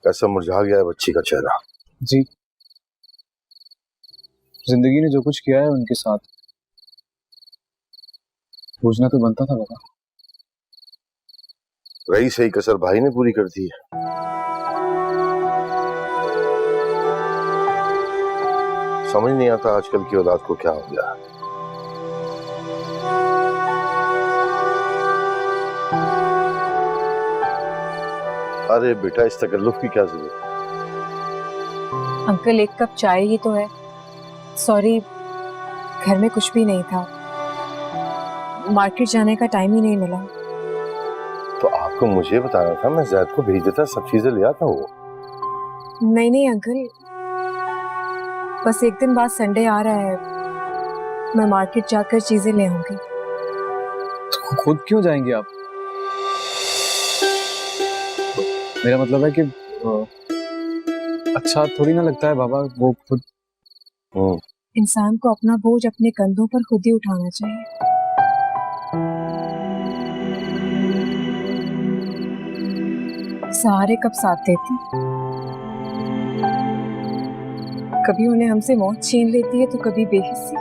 कैसा मुरझा गया है बच्ची का चेहरा। जी, जिंदगी ने जो कुछ किया है उनके साथ पूछना तो बनता था बाबा। रही सही कसर भाई ने पूरी कर दी है। समझ नहीं आता आजकल की औलाद को क्या हो गया। अरे बेटा, इस तकल्लुफ की क्या जरूरत है? अंकल, एक कप चाय ही तो है। सॉरी, घर में कुछ भी नहीं था, मार्केट जाने का टाइम ही नहीं मिला। तो आपको मुझे बताना था, मैं ज़ैद को भेज देता, सब चीजें ले आता वो। नहीं नहीं अंकल, बस एक दिन बाद संडे आ रहा है, मैं मार्केट जाकर चीजें ले आऊंगी। तो खुद क्यों जाएंगे आप? मेरा मतलब है कि अच्छा थोड़ी ना लगता है बाबा वो खुद। इंसान को अपना बोझ अपने कंधों पर खुद ही उठाना चाहिए। सहारे कब साथ देती, कभी उन्हें हमसे मौत छीन लेती है तो कभी बेहिस्सी।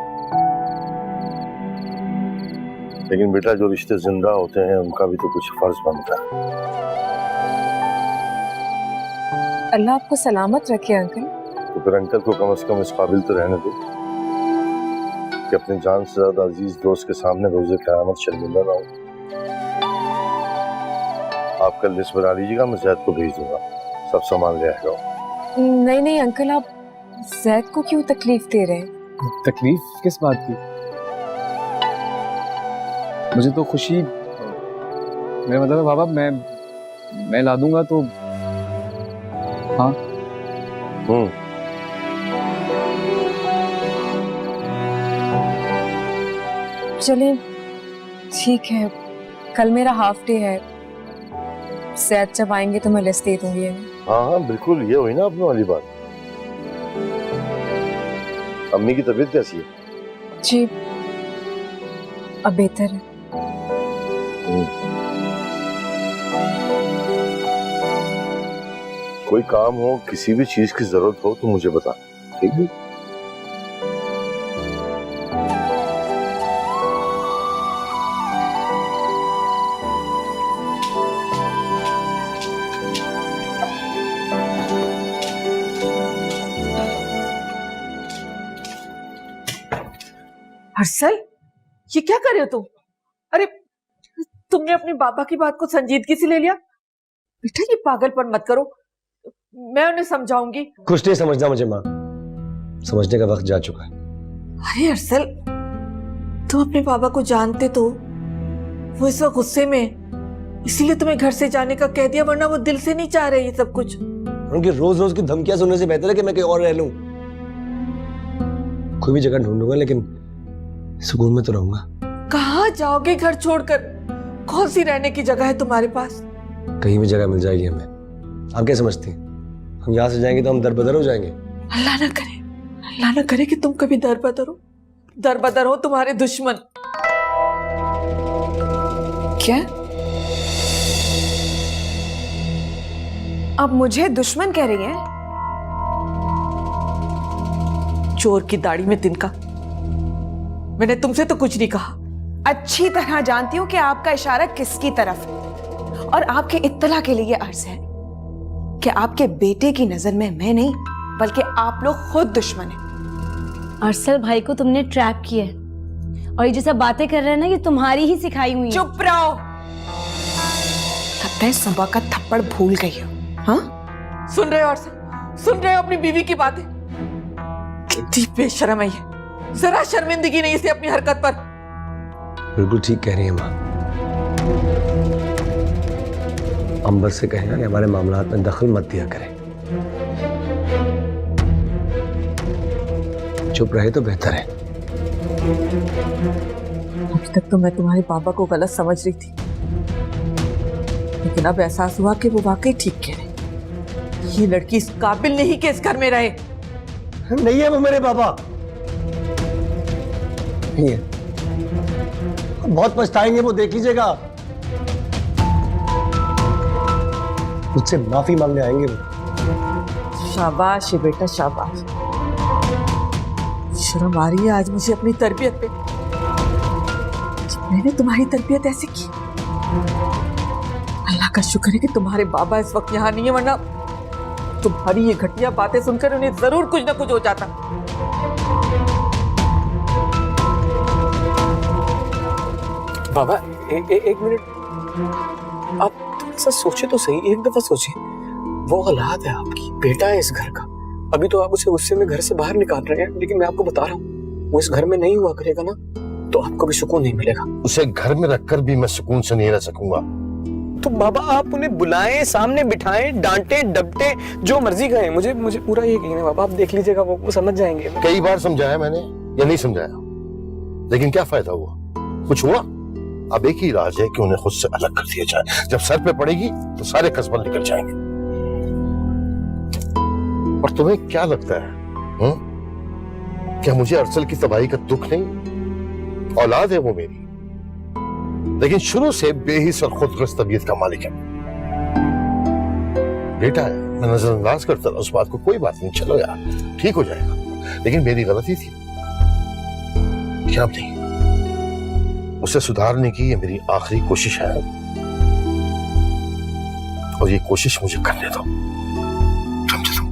लेकिन बेटा, जो रिश्ते जिंदा होते हैं उनका भी तो कुछ फर्ज बनता है। अल्लाह आपको सलामत रखे अंकल। तो फिर अंकल को कम से कम इस काबिल तो रहने दो कि अपनी जान से ज्यादा अजीज दोस्त के सामने रोजे क़यामत शर्मिंदा ना हो। आप कल लिस्ट बना लीजिएगा, मैं ज़ैद को भेज दूंगा, सब सामान ले आएगा। नहीं नहीं अंकल, आप ज़ैद को क्यों तकलीफ दे रहे हैं? तकलीफ किस बात की? मुझे तो खुशी, मेरा मतलब है बाबा मैं ला दूंगा तो। हाँ चलें, ठीक है, कल मेरा हाफ डे है, ज़ैद जब आएंगे तो मैं लिस्ट दे दूंगी। हाँ हाँ बिल्कुल, ये हुई ना अपने वाली बात। अम्मी की तबीयत कैसी है? जी अब बेहतर है। कोई काम हो, किसी भी चीज की जरूरत हो तो मुझे बता, ठीक है? हर्षल, ये क्या कर रहे हो तुम? अरे तुमने अपने बाबा की बात को संजीदगी से ले लिया। बेटा ये पागलपन मत करो, मैं उन्हें समझाऊंगी। कुछ नहीं समझना मुझे माँ, समझने का वक्त जा चुका है। अरे हर्षल, तुम अपने बाबा को जानते तो, वो इस वक्त गुस्से में, इसीलिए तुम्हें घर से जाने का कह दिया, वरना वो दिल से नहीं चाह रहे ये सब कुछ। उनकी रोज रोज की धमकियां सुनने से बेहतर है कि मैं कहीं और रह लूं। कोई भी जगह ढूंढूंगा लेकिन सुकून में तो रहूंगा। कहाँ जाओगे घर छोड़कर? कौन सी रहने की जगह है तुम्हारे पास? कहीं भी जगह मिल जाएगी हमें। आप क्या समझती हैं, हम यहाँ से जाएंगे तो हम दरबदर हो जाएंगे? अल्लाह ना करे कि तुम कभी दरबदर हो तुम्हारे दुश्मन। क्या आप मुझे दुश्मन कह रही हैं? चोर की दाढ़ी में तिनका, मैंने तुमसे तो कुछ नहीं कहा। अच्छी तरह जानती हूँ कि आपका इशारा किसकी तरफ है, और आपके इत्तला के लिए अर्ज है कि आपके बेटे की नजर में मैं नहीं बल्कि आप लोग खुद दुश्मन हैं। अरसल भाई को तुमने ट्रैप किया है, और ये जो सब बातें कर रहे हैं ना, ये तुम्हारी ही सिखाई हुई है। चुप रहो, लगता है सबा का थप्पड़ भूल गई हो। हाँ सुन रहे हो अरसल, सुन रहे हो अपनी बीवी की बातें? कितनी बेशर्म है ये, जरा शर्मिंदगी नहीं इसे अपनी हरकत पर। बिल्कुल ठीक कह रही है माँ। अंबर से कहना कि हमारे मामलात में दखल मत दिया करें, चुप रहे तो बेहतर है। अभी तक तो मैं तुम्हारे पापा को गलत समझ रही थी, लेकिन अब एहसास हुआ कि वो वाकई ठीक कह रहे। ये लड़की इस काबिल नहीं कि इस घर में रहे। नहीं है वो मेरे पापा, नहीं है। बहुत पछताएंगे वो, देख लीजिएगा। मुझसे माफी मांगने आएंगे वो। शाबाश है बेटा, शाबाश। शर्म आ रही है आज मुझे अपनी तरबियत पे। मैंने तुम्हारी तरबियत ऐसे की। अल्लाह का शुक्र है कि तुम्हारे बाबा इस वक्त यहाँ नहीं है, वरना तुम्हारी ये घटिया बातें सुनकर उन्हें जरूर कुछ ना कुछ हो जाता। बाबा एक मिनट, आप थोड़ा सा सोचे तो सही, एक दफा सोचे। वो औलाद है आपकी, बेटा है इस घर का। अभी तो आप उसे गुस्से में घर से बाहर निकाल रहे हैं, लेकिन मैं आपको बता रहा हूँ वो इस घर में नहीं हुआ करेगा ना, तो आपको भी सुकून नहीं मिलेगा। उसे घर में रखकर भी मैं सुकून से नहीं रह सकूंगा। तो बाबा आप उन्हें बुलाएं, सामने बिठाएं, डांटे डपटे, जो मर्जी कहें। मुझे पूरा यकीन है बाबा, आप देख लीजिएगा, वो समझ जाएंगे। कई बार समझाया मैंने या नहीं समझाया, लेकिन क्या फायदा हुआ? कुछ हुआ? अब एक ही इलाज है कि उन्हें खुद से अलग कर दिया जाए। जब सर पे पड़ेगी तो सारे कसबल निकल जाएंगे। और तुम्हें क्या लगता है क्या मुझे अरसल की तबाही का दुख नहीं? औलाद है वो मेरी, लेकिन शुरू से बेहिस और खुदगर्ज तबीयत का मालिक है। बेटा है, मैं नजरअंदाज करता था उस बात को, कोई बात नहीं, चलो यार ठीक हो जाएगा। लेकिन मेरी गलती थी, लेकिन अब नहीं। उसे सुधारने की ये मेरी आखिरी कोशिश है, और ये कोशिश मुझे करने दो, समझे तुम?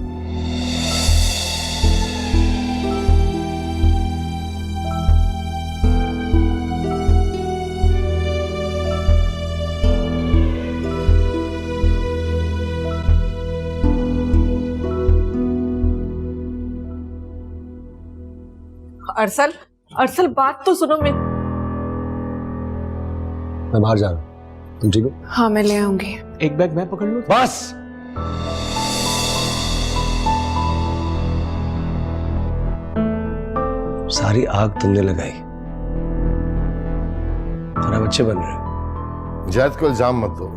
अरसल, अरसल बात तो सुनो। मैं बाहर जा रहा हूँ, तुम ठीक हो? हाँ मैं ले आऊंगी। एक बैग मैं पकड़ लूं? बस सारी आग तुमने लगाई और अब अच्छे बन रहे हो। जैद को इल्जाम मत दो,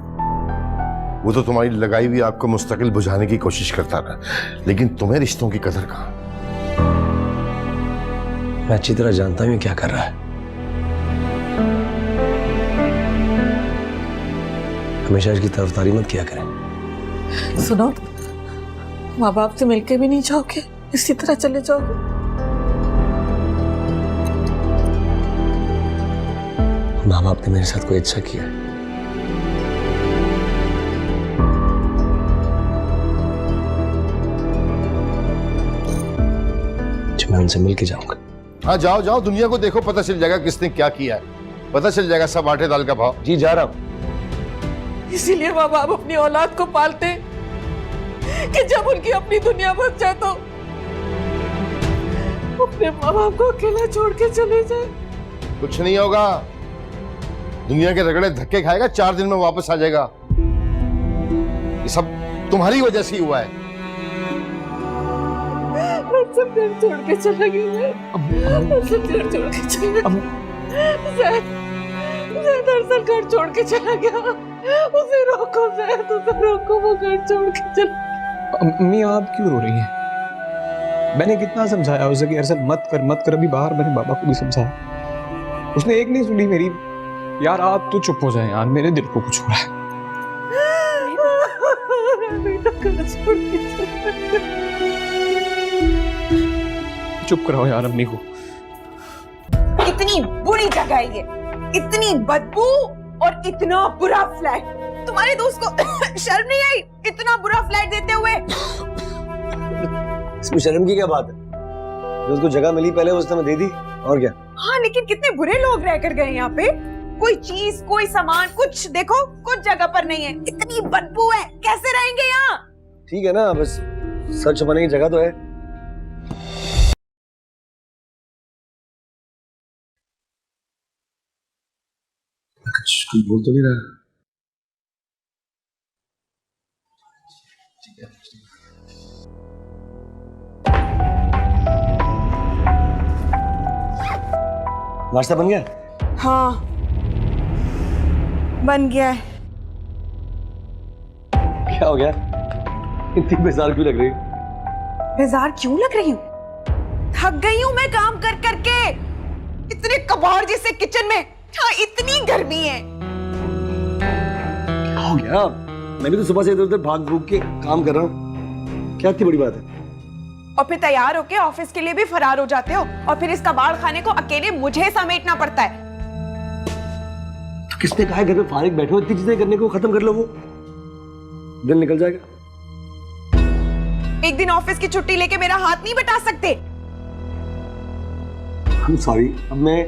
वो तो तुम्हारी लगाई हुई आग को मुस्तकिल बुझाने की कोशिश करता रहा, लेकिन तुम्हें रिश्तों की कदर कहाँ? मैं अच्छी तरह जानता हूं ये क्या कर रहा है। हमेशा इसकी तरफदारी मत किया करें। सुनो, माँ बाप से मिलके भी नहीं जाओगे, इसी तरह चले जाओगे? माँ बाप ने मेरे साथ कोई अच्छा किया है? जो मैं उनसे मिलके जाऊंगा। हाँ जाओ जाओ, दुनिया को देखो, पता चल जाएगा किसने क्या किया है, पता चल जाएगा सब आटे दाल का भाव। जी जा रहा हूं। इसीलिए माँ बाप अपनी औलाद को पालते कि जब उनकी अपनी दुनिया बस जाए तो अपने माँ बाप को अकेला छोड़ के चले जाए। कुछ नहीं होगा, दुनिया के रगड़े धक्के खाएगा, 4 दिन में वापस आ जाएगा। ये सब तुम्हारी वजह से ही हुआ है। सब घर छोड़ के चला गया, सब घर छोड़ के चला गया। दरअसल घर छोड़ के चला गया, उसे रोको जैद, उसे रोको, वो घर छोड़ के चला। अम्मी आप क्यों रो रही हैं? मैंने कितना समझाया उसे कि अरसल मत कर। अभी बाहर मैंने बाबा को भी समझाया, उसने एक नहीं सुनी मेरी। यार आप तो चुप हो जाए यार, मेरे दिल को कुछ हो रहा है। बेटा घर छोड़ के चला गया। चुप कराओ यार अम्मी को। इतनी बुरी जगह है ये, इतनी बदबू और इतना बुरा फ्लैट। तुम्हारे दोस्त को शर्म नहीं आई इतना बुरा फ्लैट देते हुए? इसमें शर्म की क्या बात है? जो उसको जगह मिली पहले उसने हमें दे दी, और क्या? हाँ लेकिन कितने बुरे लोग रह कर गए यहाँ पे। कोई चीज, कोई सामान, कुछ देखो, कुछ जगह पर नहीं है। इतनी बदबू है, कैसे रहेंगे यहाँ? ठीक है ना, बस सच छुपाने की जगह तो है। कुछ बोल तो नहीं रहा। नाश्ता बन गया? हाँ बन गया है। क्या हो गया? इतनी बेजार क्यों लग रही? बेजार क्यों लग रही हूँ? थक गई हूँ मैं काम कर करके। इतने कबाड़ जैसे किचन में, हाँ इतनी गर्मी है। क्या हो गया? मैं भी तो सुबह से इधर उधर भाग भूग के काम कर रहा हूँ। क्या इतनी बड़ी बात है? और फिर तैयार होके ऑफिस के लिए भी फरार हो जाते हो और फिर इस कबाड़ खाने को अकेले मुझे समेटना पड़ता है। तो किसने कहा है घर में फारिग बैठे हो, इतनी चीजें करने को खत्म कर लो, वो दिन निकल जाएगा। एक दिन ऑफिस की छुट्टी लेके मेरा हाथ नहीं बटा सकते? I'm sorry, अब मैं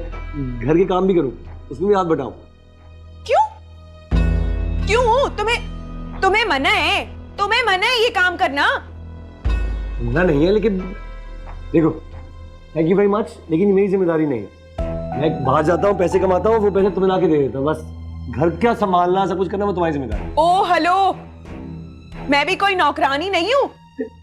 घर के काम भी करूं, उसमें भी हाथ बटाऊं? क्यों? क्यों? तुम्हें मना है? तुम्हें मना है ये काम करना? ना नहीं है, लेकिन देखो, थैंक यू वेरी मच, लेकिन ये मेरी जिम्मेदारी नहीं है। मैं बाहर जाता हूँ, पैसे कमाता हूँ, वो पैसे तुम्हें ला के दे देता हूँ, बस घर क्या संभालना, सब कुछ करना वो तुम्हारी जिम्मेदारी है। ओ हेलो, मैं भी कोई नौकरानी नहीं हूँ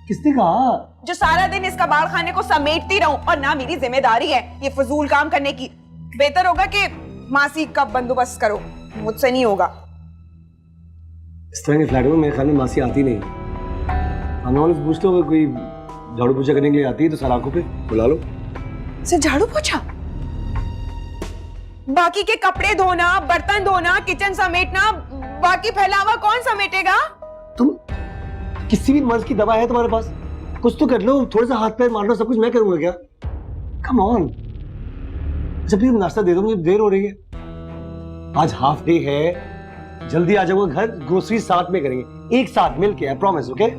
किसने कहा? जो सारा दिन इस कबाड़ खाने को समेटती रहूं, और ना मेरी जिम्मेदारी है ये फजूल काम करने की। बेहतर होगा कि मासी का बंदोबस्त करो, मुझसे नहीं होगा। इस तरह के फ्लैटों में मेरे ख्याल में मासी आती नहीं। खाना वाले से पूछ लो, अगर कोई झाड़ू पोछा करने के लिए आती है तो सलाखों पे बुला लो। सिर्फ झाड़ू पोछा? बाकी के कपड़े धोना, बर्तन धोना, किचन समेटना, बाकी फैलावा कौन समेटेगा? तुम किसी भी मर्ज की दवा है तुम्हारे पास? कुछ तो कर लो, थोड़ा सा हाथ पैर मार लो, सब कुछ मैं करूंगा क्या? Come on. जब भी नाश्ता दे दो, मुझे देर हो रही है। आज हाफ डे है, जल्दी आ जाऊंगा घर, ग्रोसरी साथ में करेंगे, एक साथ मिलके, आई प्रॉमिस, ओके?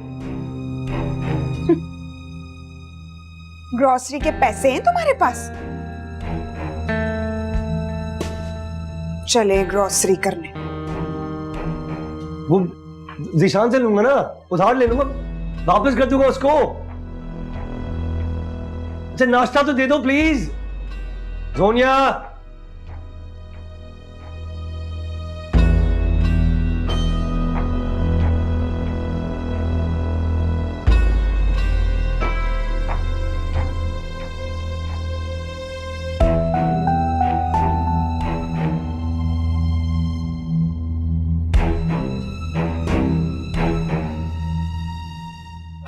ग्रोसरी के पैसे हैं तुम्हारे पास? चले ग्रोसरी करने। वो जिशान से लूंगा ना, उधार ले लूंगा, वापस कर दूंगा उसको। अच्छा नाश्ता तो दे दो प्लीज, सोनिया।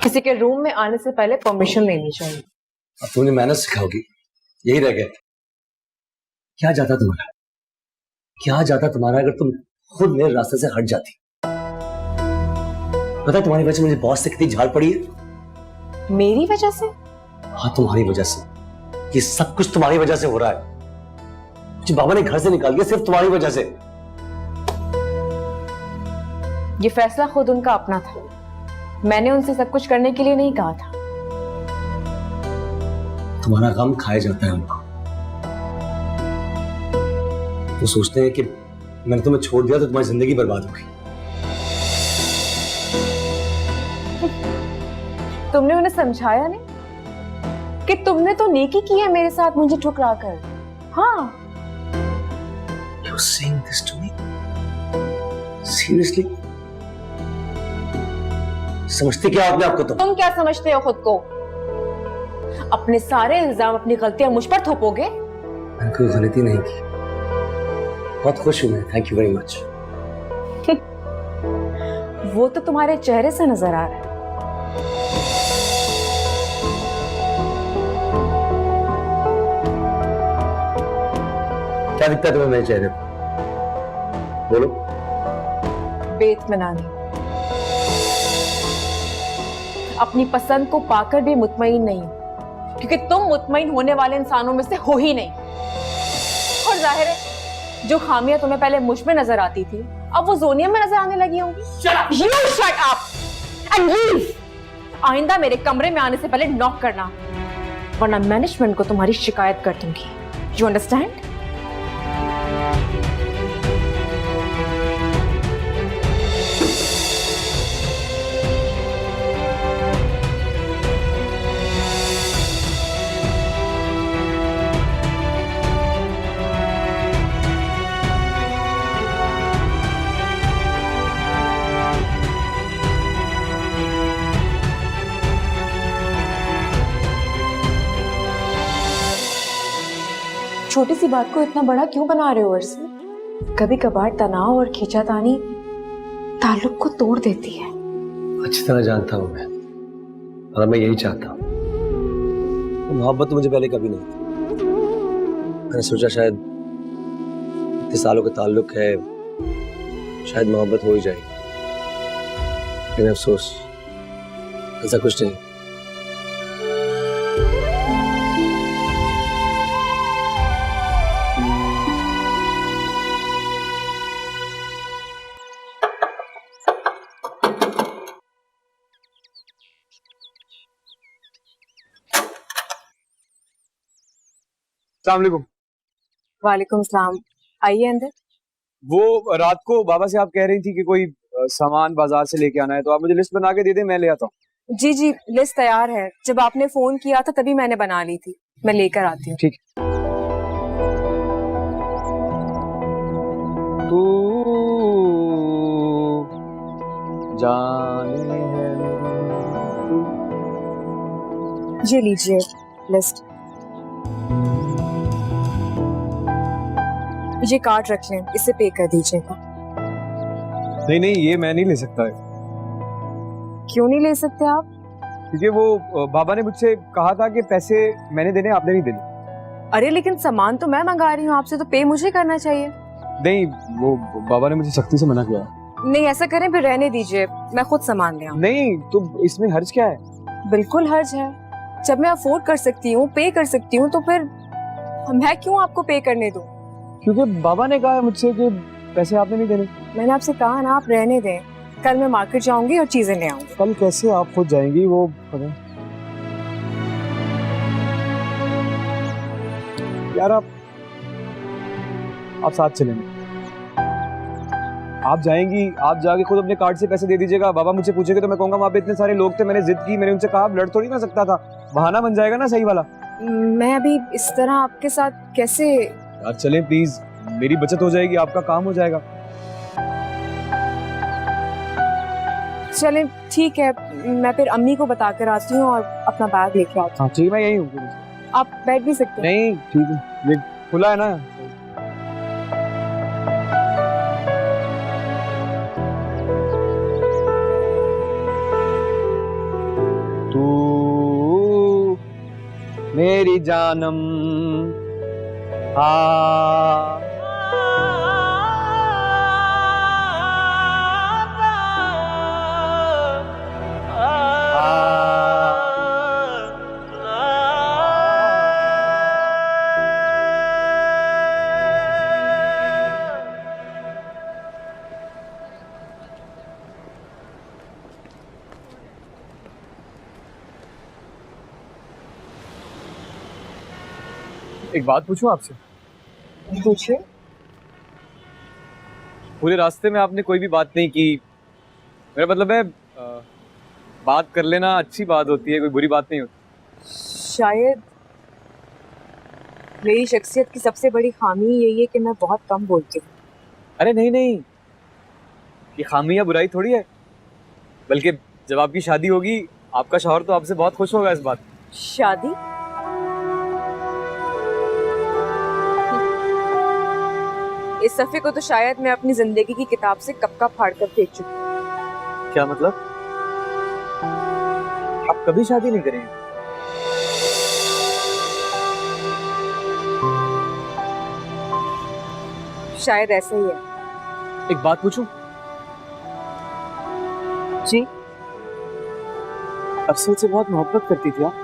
किसी के रूम में आने से पहले परमिशन लेनी चाहिए। अब तुमने मेहनत सिखाओगी, यही रह गया। क्या जाता तुम्हारा, क्या जाता तुम्हारा अगर तुम खुद मेरे रास्ते से हट जाती? पता है तुम्हारी वजह से मुझे बॉस से कितनी झाड़ पड़ी है। मेरी वजह से? हाँ तुम्हारी वजह से, ये सब कुछ तुम्हारी वजह से हो रहा है। मुझे बाबा ने घर से निकाल दिया सिर्फ तुम्हारी वजह से। ये फैसला खुद उनका अपना था, मैंने उनसे सब कुछ करने के लिए नहीं कहा था। तुम्हारा गम खाया जाता है उनको। वो सोचते हैं कि मैंने तुम्हें छोड़ दिया तो तुम्हारी जिंदगी बर्बाद होगी। तुमने उन्हें समझाया नहीं कि तुमने तो नेकी की है मेरे साथ मुझे ठुकरा कर। हाँ। You're saying this to me? Seriously? समझते क्या आपने आपको? तुम क्या समझते हो खुद को? अपने सारे इल्जाम, अपनी गलतियां मुझ पर थोपोगे? मैंने कोई गलती नहीं की। बहुत खुश हूं मैं, थैंक यू वेरी मच। वो तो तुम्हारे चेहरे से नजर आ रहा है। क्या दिखता है तुम्हें मेरे चेहरे पर? बोलो। बेइत्मीनानी। अपनी पसंद को पाकर भी मुतमईन नहीं, क्योंकि तुम मुतमईन होने वाले इंसानों में से हो ही नहीं। और जाहिर है जो खामियां तुम्हें पहले मुझ में नजर आती थी, अब वो जोनिया में नजर आने लगी होंगी। You shut up and leave! आइंदा मेरे कमरे में आने से पहले नॉक करना, वरना मैनेजमेंट को तुम्हारी शिकायत कर दूंगी। You understand? छोटी सी बात को इतना बड़ा क्यों बना रहे हो अर्जुन? कभी कभार तनाव और खींचातानी ताल्लुक को तोड़ देती है। अच्छी तरह जानता हूं मैं, और मैं यही चाहता हूं। मोहब्बत तो मुझे पहले कभी नहीं थी। मैंने सोचा शायद इतने सालों का ताल्लुक है, शायद मोहब्बत हो ही जाएगी, लेकिन अफसोस ऐसा कुछ नहीं। अस्सलाम वालेकुम। वालेकुम सलाम। आइए अंदर। वो रात को बाबा से आप कह रही थी कि कोई सामान बाजार से लेके आना है, तो आप मुझे लिस्ट बना के दे दें, मैं ले आता हूँ। जी जी, लिस्ट तैयार है। जब आपने फोन किया था तभी मैंने बना ली थी। मैं लेकर आती हूँ। ठीक। तू जाने है ये लीजिए लिस्ट। ये कार्ड रख लें, इसे पे कर दीजिएगा। नहीं नहीं, ये मैं नहीं ले सकता है, क्यों नहीं ले सकते आप? क्योंकि वो बाबा ने मुझसे कहा था कि पैसे मैंने देने, आपने नहीं देने। अरे लेकिन सामान तो मैं मंगा रही हूँ आपसे, तो पे मुझे करना चाहिए। नहीं, वो बाबा ने मुझे सख्ती से मना किया। नहीं ऐसा करें, फिर रहने दीजिए, मैं खुद सामान ले आऊँ। नहीं, तो इसमें हर्ज क्या है? बिल्कुल हर्ज है। जब मैं अफोर्ड कर सकती हूँ, पे कर सकती हूँ, तो फिर मैं क्यों आपको पे करने दूँ? क्योंकि बाबा ने कहा है मुझसे कि पैसे आपने नहीं देने। मैंने आपसे कहा ना, आप रहने दें। कल मैं मार्केट जाऊंगी और चीजें ले आऊंगी। कल कैसे आप खुद जाएंगी? वो पता यार, आप साथ चलेंगे। आप जाएंगी, आप जाके खुद अपने कार्ड से पैसे दे दीजिएगा। बाबा मुझसे पूछेंगे तो मैं कहूंगा वहाँ पे इतने सारे लोग थे, मैंने जिद की, मैंने उनसे कहा, लड़ थोड़ी ना सकता था। बहाना बन जाएगा ना सही वाला। मैं अभी इस तरह आपके साथ कैसे? यार चलें प्लीज, मेरी बचत हो जाएगी, आपका काम हो जाएगा। चलें ठीक है, मैं फिर अम्मी को बताकर आती हूँ और अपना बैग लेके आती हाँ ठीक, मैं यही हूँ। हूँ। आप बैठ भी सकते हैं। नहीं ठीक है, ये खुला है ना। तू मेरी जानम एक बात पूछूं आपसे? पूछिए। पूरे रास्ते में आपने कोई भी बात नहीं की। मेरा मतलब है, बात कर लेना अच्छी बात होती है, कोई बुरी बात नहीं होती। शायद मेरी शख्सियत की सबसे बड़ी खामी यही है कि मैं बहुत कम बोलती हूँ। अरे नहीं नहीं, ये खामी या बुराई थोड़ी है, बल्कि जब आपकी शादी होगी आपका शौहर तो आपसे बहुत खुश होगा इस बात। शादी? इस सफ़े को तो शायद मैं अपनी जिंदगी की किताब से कब का फाड़ कर फेंक चुकी हूँ। क्या मतलब? आप कभी शादी नहीं करेंगे? शायद ऐसा ही है। एक बात पूछूं? जी। अफसल से बहुत मोहब्बत करती थी आप?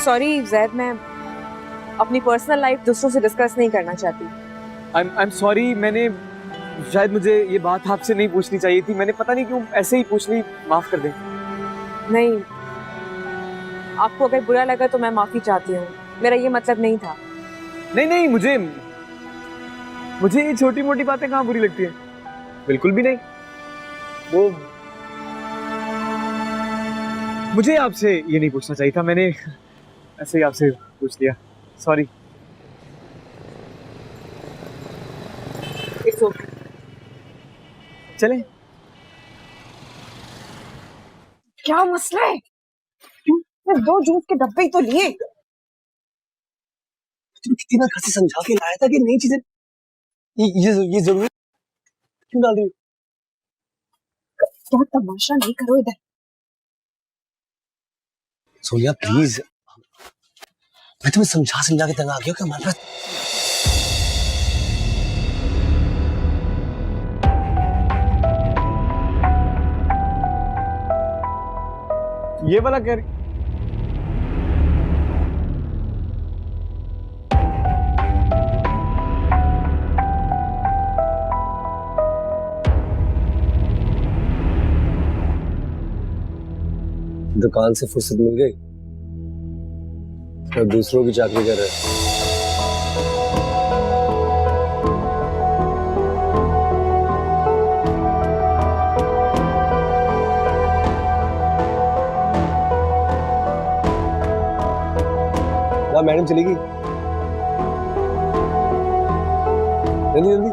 सॉरी जैद, मैं अपनी पर्सनल लाइफ दूसरों से डिस्कस नहीं करना चाहती। आई एम सॉरी, मैंने शायद मुझे ये बात आपसे नहीं पूछनी चाहिए थी, मैंने पता नहीं क्यों ऐसे ही पूछ ली, माफ कर दें। नहीं, आपको अगर बुरा लगा तो मैं माफी चाहती हूँ, मेरा ये मतलब नहीं था। नहीं नहीं, मुझे ये छोटी मोटी बातें कहाँ बुरी लगती हैं, बिल्कुल भी नहीं। वो मुझे आपसे ये नहीं पूछना चाहिए था, मैंने ऐसे ही आपसे पूछ लिया, सॉरी। It's okay. चलें? क्या मसला है? मैं 2 जूस के डब्बे ही तो लिए। तुम कितनी बार घर से समझा के लाया था कि नई चीजें ये जरूरी क्यों डाल रही हो? क्या तमाशा नहीं करो इधर। सोनिया प्लीज, मैं तुम्हें समझा के तंग आ गया कि हमारे पास ये वाला कह रही। दुकान से फुर्सत मिल गई और दूसरों की चाकरी कर रहे हैं। ना मैडम चलेगी जल्दी जल्दी।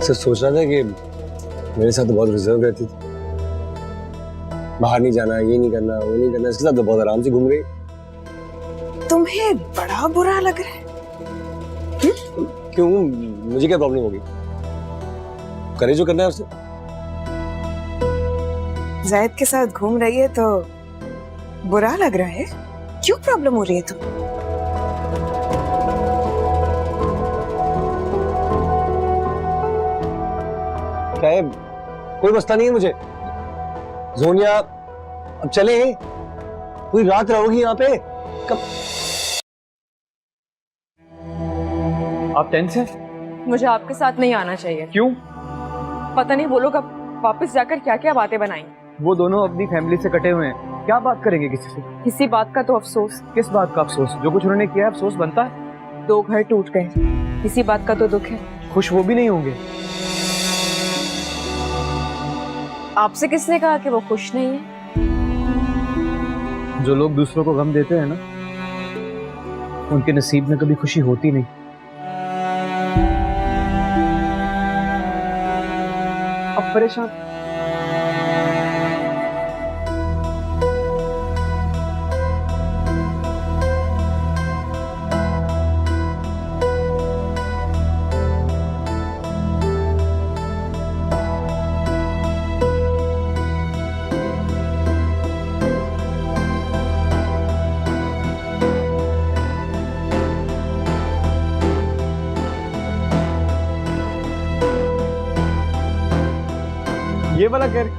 सर सोच रहा था कि मेरे साथ तो बहुत रिजर्व रहती थी, बाहर नहीं जाना, ये नहीं करना, वो नहीं करना, इसके साथ तो बहुत आराम से घूम गई। तुम्हें बड़ा बुरा लग रहा है। क्यों, मुझे क्या प्रॉब्लम होगी? करे जो करना है उससे। जैद के साथ घूम रही है तो बुरा लग रहा है? क्यों प्रॉब्लम हो रही है तुम? क्या है? कोई मसला नहीं है मुझे। जोनिया अब चले, पूरी रात रहोगी यहाँ पे कब? आप टेंस हैं? मुझे आपके साथ नहीं आना चाहिए। क्यों? पता नहीं वो लोग अब वापस जाकर क्या क्या बातें बनाएंगे। वो दोनों अपनी फैमिली से कटे हुए हैं, क्या बात करेंगे किसी से? किसी बात का तो अफसोस। किस बात का अफसोस? जो कुछ उन्होंने किया अफसोस बनता है। 2 घर टूट गए, किसी बात का तो दुख है। खुश वो भी नहीं होंगे। आपसे किसने कहा कि वो खुश नहीं है? जो लोग दूसरों को गम देते हैं ना, उनके नसीब में कभी खुशी होती नहीं। अब परेशान। ये वाला कह रही।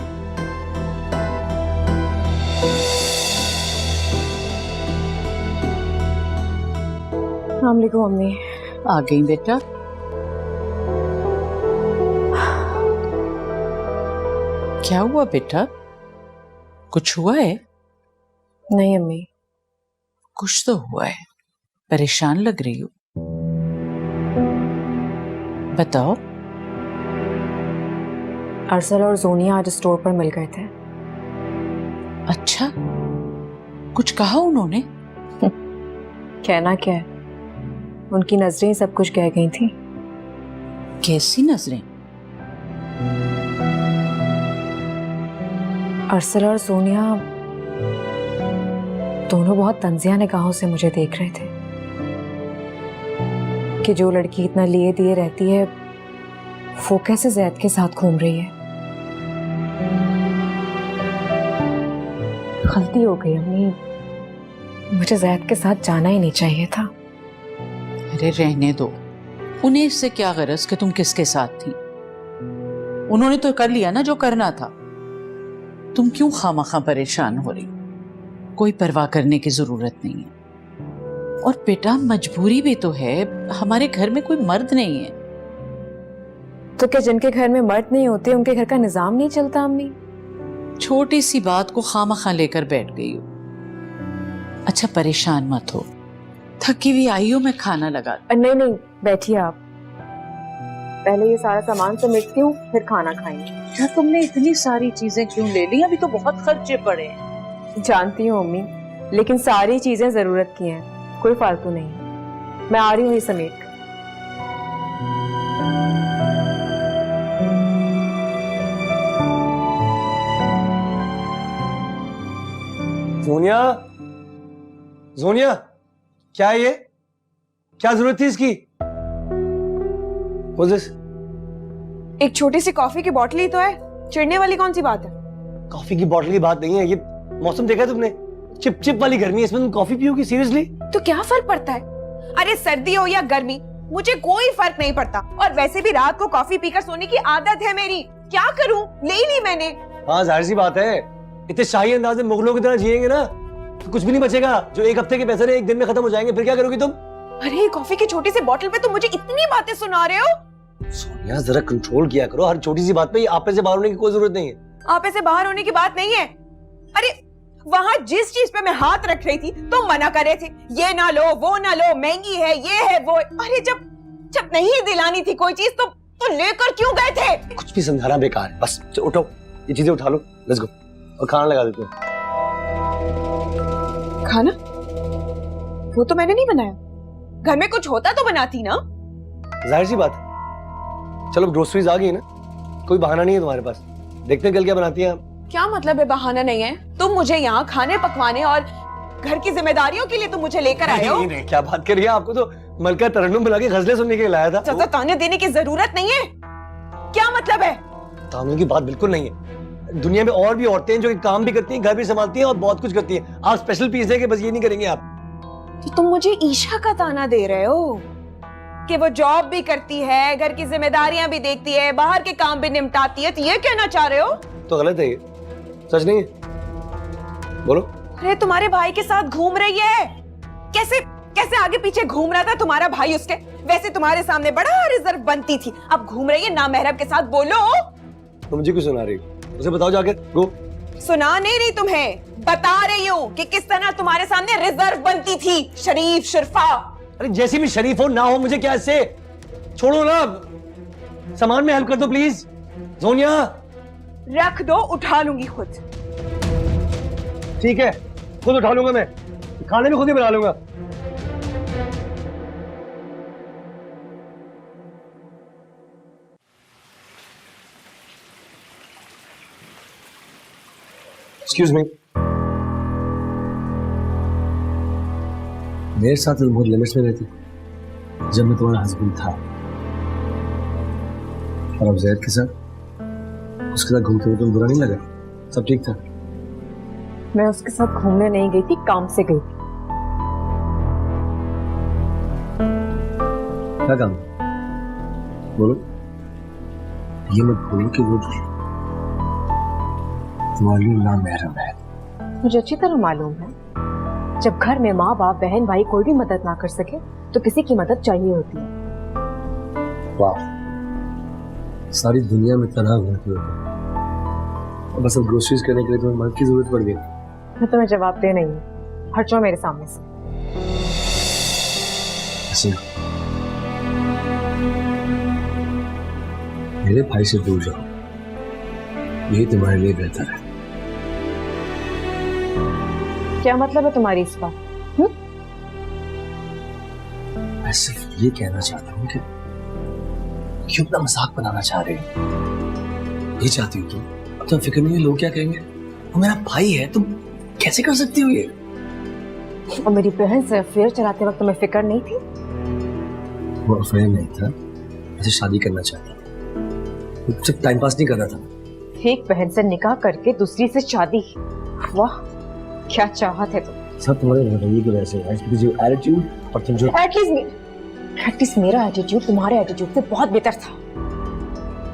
अस्सलामुअलैकुम अम्मी। आ गई बेटा। क्या हुआ बेटा? कुछ हुआ है? नहीं अम्मी। कुछ तो हुआ है, परेशान लग रही हो। बताओ। अरसल और जोनिया आज स्टोर पर मिल गए थे। अच्छा, कुछ कहा उन्होंने? कहना क्या है, उनकी नजरें सब कुछ कह गई थी। कैसी नजरें? अरसल और सोनिया दोनों बहुत तंजिया निगाहों से मुझे देख रहे थे कि जो लड़की इतना लिए दिए रहती है वो कैसे जैद के साथ घूम रही है। गलती हो गई अम्मी, मुझे जैद के साथ जाना ही नहीं चाहिए था। अरे रहने दो, उन्हें इससे क्या गरज कि तुम किसके साथ थी? उन्होंने तो कर लिया ना जो करना था। तुम क्यों खामखा परेशान हो रही? कोई परवाह करने की जरूरत नहीं है। और बेटा मजबूरी भी तो है, हमारे घर में कोई मर्द नहीं है। तो क्या जिनके घर में मर्द नहीं होते उनके घर का निजाम नहीं चलता अम्मी? छोटी सी बात को खामखा लेकर बैठ गई हो। अच्छा परेशान मत हो, थकी हुई आई हो, मैं खाना लगा। नहीं नहीं, बैठिए आप, पहले ये सारा सामान समेटती हूँ फिर खाना खाएंगे। क्या तुमने इतनी सारी चीजें क्यों ले ली? अभी तो बहुत खर्चे पड़े हैं। जानती हूँ अम्मी, लेकिन सारी चीजें जरूरत की हैं, कोई फालतू नहीं। मैं आ रही हूँ ये समेट। जोनिया, जोनिया, क्या है ये? क्या जरूरत थी इसकी? What's this? एक छोटी सी कॉफी की बोतल ही तो है, चिढ़ने वाली कौन सी बात है? कॉफी की बोतल की बात नहीं है ये। मौसम देखा है तुमने? चिप चिप वाली गर्मी है, इसमें तुम कॉफी पियोगी सीरियसली? तो क्या फर्क पड़ता है? अरे सर्दी हो या गर्मी, मुझे कोई फर्क नहीं पड़ता। और वैसे भी रात को कॉफी पीकर सोने की आदत है मेरी। क्या करूं, ले ली मैंने। हाँ जाहिर सी बात है, इतने शाही अंदाज में मुगलों की तरह जिएंगे ना तो कुछ भी नहीं बचेगा। जो एक हफ्ते के पैसे ने एक दिन में खत्म हो जाएंगे, फिर क्या करोगी तुम? अरे कॉफी की छोटी सी बोतल पे तुम मुझे इतनी बातें सुना रहे हो। सोनिया जरा कंट्रोल किया करो, हर छोटी सी बात पे आपे से बाहर होने की कोई जरूरत नहीं है। आप ऐसे बाहर होने की बात नहीं है। अरे वहाँ जिस चीज पे मैं हाथ रख रही थी तुम मना कर रहे थे, ये ना लो, वो ना लो, महंगी है, ये है, वो है। अरे जब नहीं दिलानी थी कोई चीज तो लेकर क्यों गए थे? कुछ भी समझाना बेकार है, बस उठो, ये चीजें उठा लो, लेट्स गो और खाना लगा देते हैं। खाना? वो तो मैंने नहीं बनाया। घर में कुछ होता तो बनाती ना। जाहिर सी बात है। चलो ग्रोसरीज आ गई ना, कोई बहाना नहीं है तुम्हारे पास। देखते हैं कल क्या बनाती हैं आप। क्या मतलब है बहाना नहीं है? तुम मुझे यहाँ खाने पकवाने और घर की जिम्मेदारियों के लिए तुम मुझे लेकर आए हो। नहीं, क्या बात कर रही है? आपको तो मलका तरन्नुम बुला के गजलें सुनने के लिए लाया था। ज्यादा ताने देने की जरूरत नहीं है। क्या मतलब है? तानों की बात बिल्कुल नहीं है। दुनिया में और भी औरतें हैं जो कि काम भी करती हैं, घर भी संभालती हैं और बहुत कुछ करती हैं। आप स्पेशल पीस है कि बस ये नहीं करेंगे आप? तो तुम मुझे ईशा का ताना दे रहे हो कि वो जॉब भी करती है, घर की जिम्मेदारियां भी देखती है, बाहर के काम भी निपटाती है, तो ये कहना चाह रहे हो? तो गलत है ये, सच नहीं है। बोलो। अरे तुम्हारे भाई के साथ घूम रही है। कैसे आगे पीछे घूम रहा था तुम्हारा भाई उसके। वैसे तुम्हारे सामने बड़ा रिजर्व बनती थी, अब घूम रही है नामहरम के साथ। बोलो। तो मुझे क्यों सुना रही हो? उसे बताओ जाकर। गो। सुना नहीं रही तुम्हें, बता रही हूँ कि किस तरह तुम्हारे सामने रिजर्व बनती थी। शरीफ शर्फा। अरे जैसी भी शरीफ हो ना हो, मुझे क्या इससे? छोड़ो ना, सामान में हेल्प कर दो प्लीज। सोनिया रख दो, उठा लूंगी खुद। ठीक है, खुद उठा लूंगा मैं, खाने भी खुद ही बना लूंगा। एक्सक्यूज मी, मेरे साथ तो बहुत लिमिट्स में रहती जब मैं तुम्हारा हस्बैंड था, और अब जैद के साथ उसके साथ घूमते हुए तुम बुरा नहीं लगा? सब ठीक था? मैं उसके साथ घूमने नहीं गई थी, काम से गई थी। क्या काम? बोलो। ये मत भूलो कि वो तुम्हारे लिए नामहरम है। मुझे अच्छी तरह मालूम है, जब घर में माँ बाप बहन भाई कोई भी मदद ना कर सके तो किसी की मदद चाहिए होती है। वाह, सारी दुनिया में तनहा घूमती हो तुम। बस अब ग्रोसरीज करने के लिए तुम्हें मदद की जरूरत पड़ गई। मैं तुम्हें जवाब दे नहीं हूँ, हट जाओ मेरे सामने से। ऐसे मेरे भाई से दूर जाओ, यही तुम्हारे लिए बेहतर है। क्या मतलब है तुम्हारी इस बात? मैं सिर्फ ये कहना चाहता हूँ कि क्यों अपना मजाक बनाना चाह रहे हो? ये चाहती हो तुम? अब तो फिक्र नहीं है लोग क्या कहेंगे। वो मेरा भाई है, तुम कैसे कर सकती हो ये? और मेरी बहन से अफेयर चलाते वक्त तुम्हें फिक्र नहीं थी? वो अफेयर नहीं था, ऐसे शादी करना चाहता था, सिर्फ टाइम पास नहीं कर रहा था। एक बहन से निकाह करके दूसरी से शादी, वाह क्या चाहत है तुम। सब तुम्हारे रवैये की वजह से है, जो एटीट्यूड और तुम जो एटलीस्ट मेरा एटीट्यूड तुम्हारे एटीट्यूड से बहुत बेहतर था,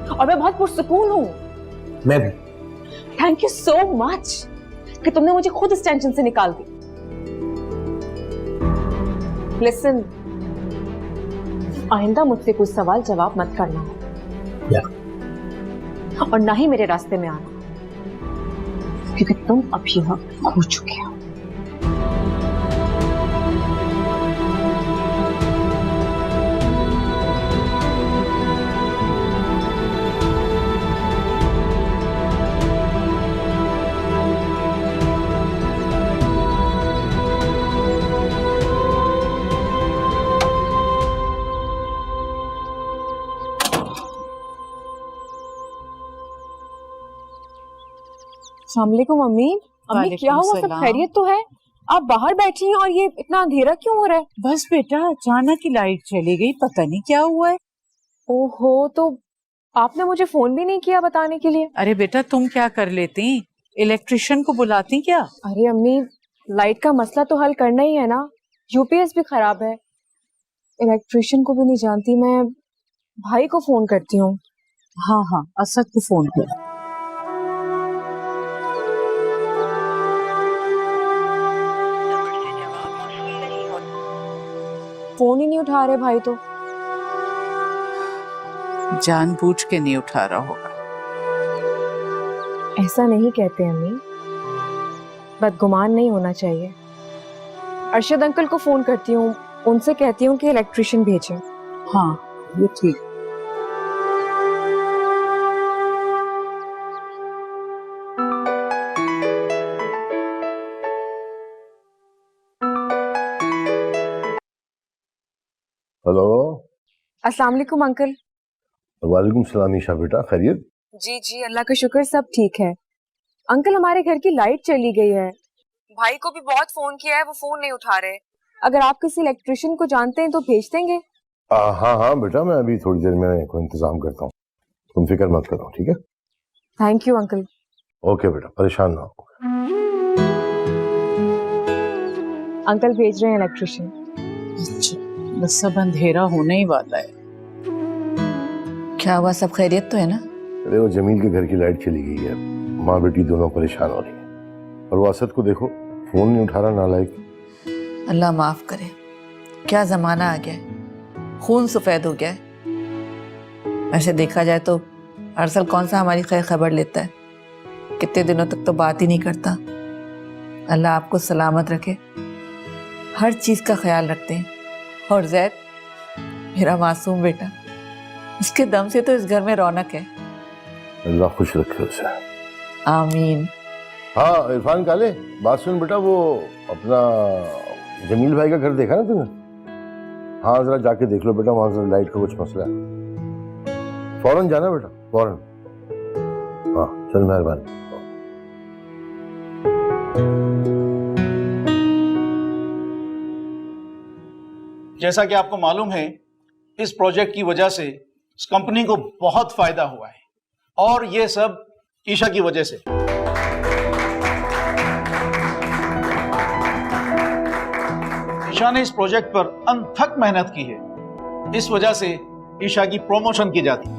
और मैं बहुत पुरसुकून हूँ। मैं भी। थैंक यू सो मच कि तुमने मुझे खुद इस टेंशन से निकाल दी। लिसन, आइंदा मुझसे कोई सवाल जवाब मत करना और ना ही मेरे रास्ते में आना, क्योंकि तुम अभी वक्त खो चुके हो। अस्सलामुअलैकुम मम्मी। अम्मी क्या हुआ, सब खैरियत तो है? आप बाहर बैठी हैं और ये इतना अंधेरा क्यों हो रहा है? बस बेटा अचानक ही लाइट चली गई, पता नहीं क्या हुआ है। ओहो, तो आपने मुझे फोन भी नहीं किया बताने के लिए? अरे बेटा तुम क्या कर लेती, इलेक्ट्रिशियन को बुलाती क्या? अरे अम्मी लाइट का मसला तो हल करना ही है ना, यूपीएस भी खराब है, इलेक्ट्रिशियन को भी नहीं जानती मैं, भाई को फोन करती हूँ। हाँ हाँ, असद को फोन कर। फोन ही नहीं उठा रहे भाई तो। जानबूझ के नहीं उठा रहा होगा। ऐसा नहीं कहते अम्मी, बदगुमान नहीं होना चाहिए। अरशद अंकल को फोन करती हूँ, उनसे कहती हूँ कि इलेक्ट्रिशियन भेजें। हाँ ये ठीक। हेलो। अस्सलाम वालेकुम अंकल। वालेकुम सलाम ईशा बेटा, खैरियत? जी जी अल्लाह का शुक्र, सब ठीक है। अंकल हमारे घर की लाइट चली गई है, भाई को भी बहुत फोन किया है, वो फोन नहीं उठा रहे। अगर आप किसी इलेक्ट्रिशियन को जानते हैं तो भेज देंगे। हाँ हाँ बेटा, मैं अभी थोड़ी देर में कोई इंतजाम करता हूँ, तुम फिक्र मत करो, ठीक है? Thank you uncle. ओके बेटा, परेशान ना हो। अंकल भेज रहे हैं इलेक्ट्रिशियन। अच्छा, बस सब अंधेरा होने ही वाला है। क्या हुआ, सब खैरियत तो है ना? अरे वो जमील के घर की लाइट चली गई है, माँ बेटी दोनों परेशान हो रही है। और वो असद को देखो, फोन नहीं उठा रहा, नालायक। अल्लाह माफ करे, क्या जमाना आ गया है, खून सफेद हो गया है। ऐसे देखा जाए तो अरसल कौन सा हमारी खैर खबर लेता है, कितने दिनों तक तो बात ही नहीं करता। अल्लाह आपको सलामत रखे, हर चीज का ख्याल रखते हैं। और जैद मेरा मासूम बेटा, उसके दम से तो इस घर में रौनक है। अल्लाह खुश रखे उसे। आमीन। हाँ इरफान काले, बात सुन बेटा, वो अपना जमील भाई का घर देखा ना तुमने? हाँ जरा जाके देख लो बेटा, वहां जरा लाइट का कुछ मसला है, फौरन जाना बेटा, फौरन। हाँ चल, मेहरबानी। जैसा कि आपको मालूम है, इस प्रोजेक्ट की वजह से इस कंपनी को बहुत फायदा हुआ है, और ये सब ईशा की वजह से। ईशा ने इस प्रोजेक्ट पर अनथक मेहनत की है, इस वजह से ईशा की प्रमोशन की जाती है।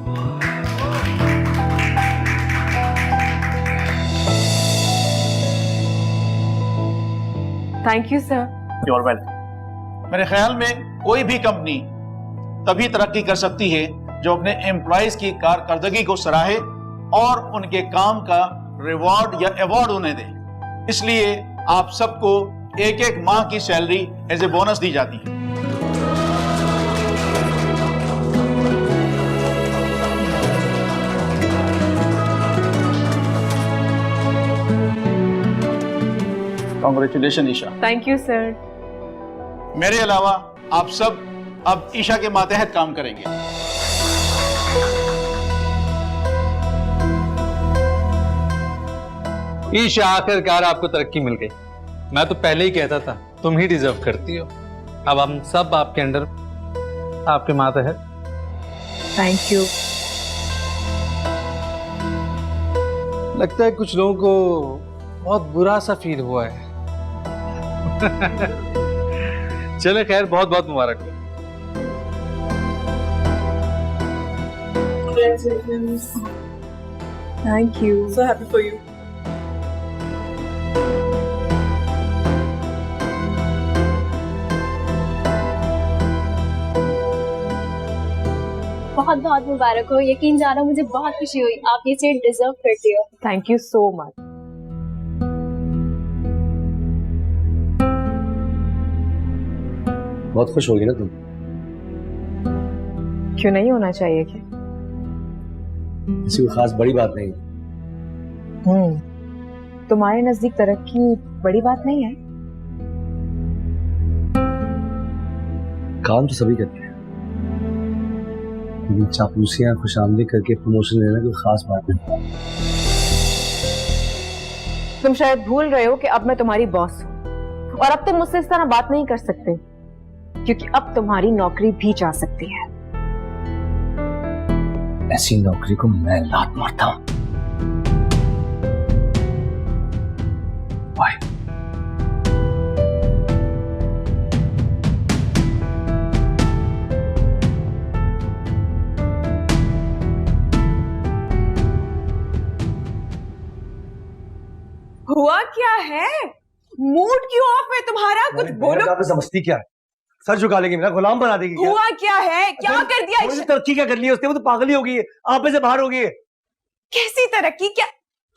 Thank you sir. You are welcome. मेरे ख्याल में कोई भी कंपनी तभी तरक्की कर सकती है जो अपने एम्प्लॉइज की कारकर्दगी को सराहे और उनके काम का रिवॉर्ड या अवार्ड उन्हें दे। इसलिए आप सबको एक एक माह की सैलरी एज ए बोनस दी जाती है। Congratulation Isha. Thank you sir. मेरे अलावा आप सब अब ईशा के मातहत काम करेंगे। ईशा, आखिरकार आपको तरक्की मिल गई। मैं तो पहले ही कहता था तुम ही डिजर्व करती हो। अब हम सब आपके अंडर, आपके मातहत। Thank you. लगता है कुछ लोगों को बहुत बुरा सा फील हुआ है। चले खैर, बहुत बहुत मुबारक हो। Thank you. So happy for you. बहुत बहुत मुबारक हो। यकीन जाना मुझे बहुत खुशी हुई, आप ये सीट डिजर्व करती हो। Thank you so much. बहुत खुश होगी ना तुम? क्यों नहीं होना चाहिए? क्या किसी कोई खास बड़ी बात नहीं। तुम्हारे नजदीक तरक्की बड़ी बात नहीं है? काम तो सभी करते हैं, लेकिन चापलूसियां खुशामदी करके प्रमोशन लेना कोई खास बात नहीं। तुम शायद भूल रहे हो कि अब मैं तुम्हारी बॉस हूँ, और अब तुम मुझसे इस तरह बात नहीं कर सकते, क्योंकि अब तुम्हारी नौकरी भी जा सकती है। ऐसी नौकरी को मैं लात मारता हूं। बाय। हुआ क्या है? मूड क्यों ऑफ है तुम्हारा? कुछ बोलो। आप समझती क्या है? सर झुका लेगी, मेरा गुलाम बना देगी क्या? हुआ क्या है? क्या कर दिया? तरक्की क्या कर ली है उसने? वो तो पागल ही हो गई है, आप में से बाहर हो गई है। कैसी तरक्की? क्या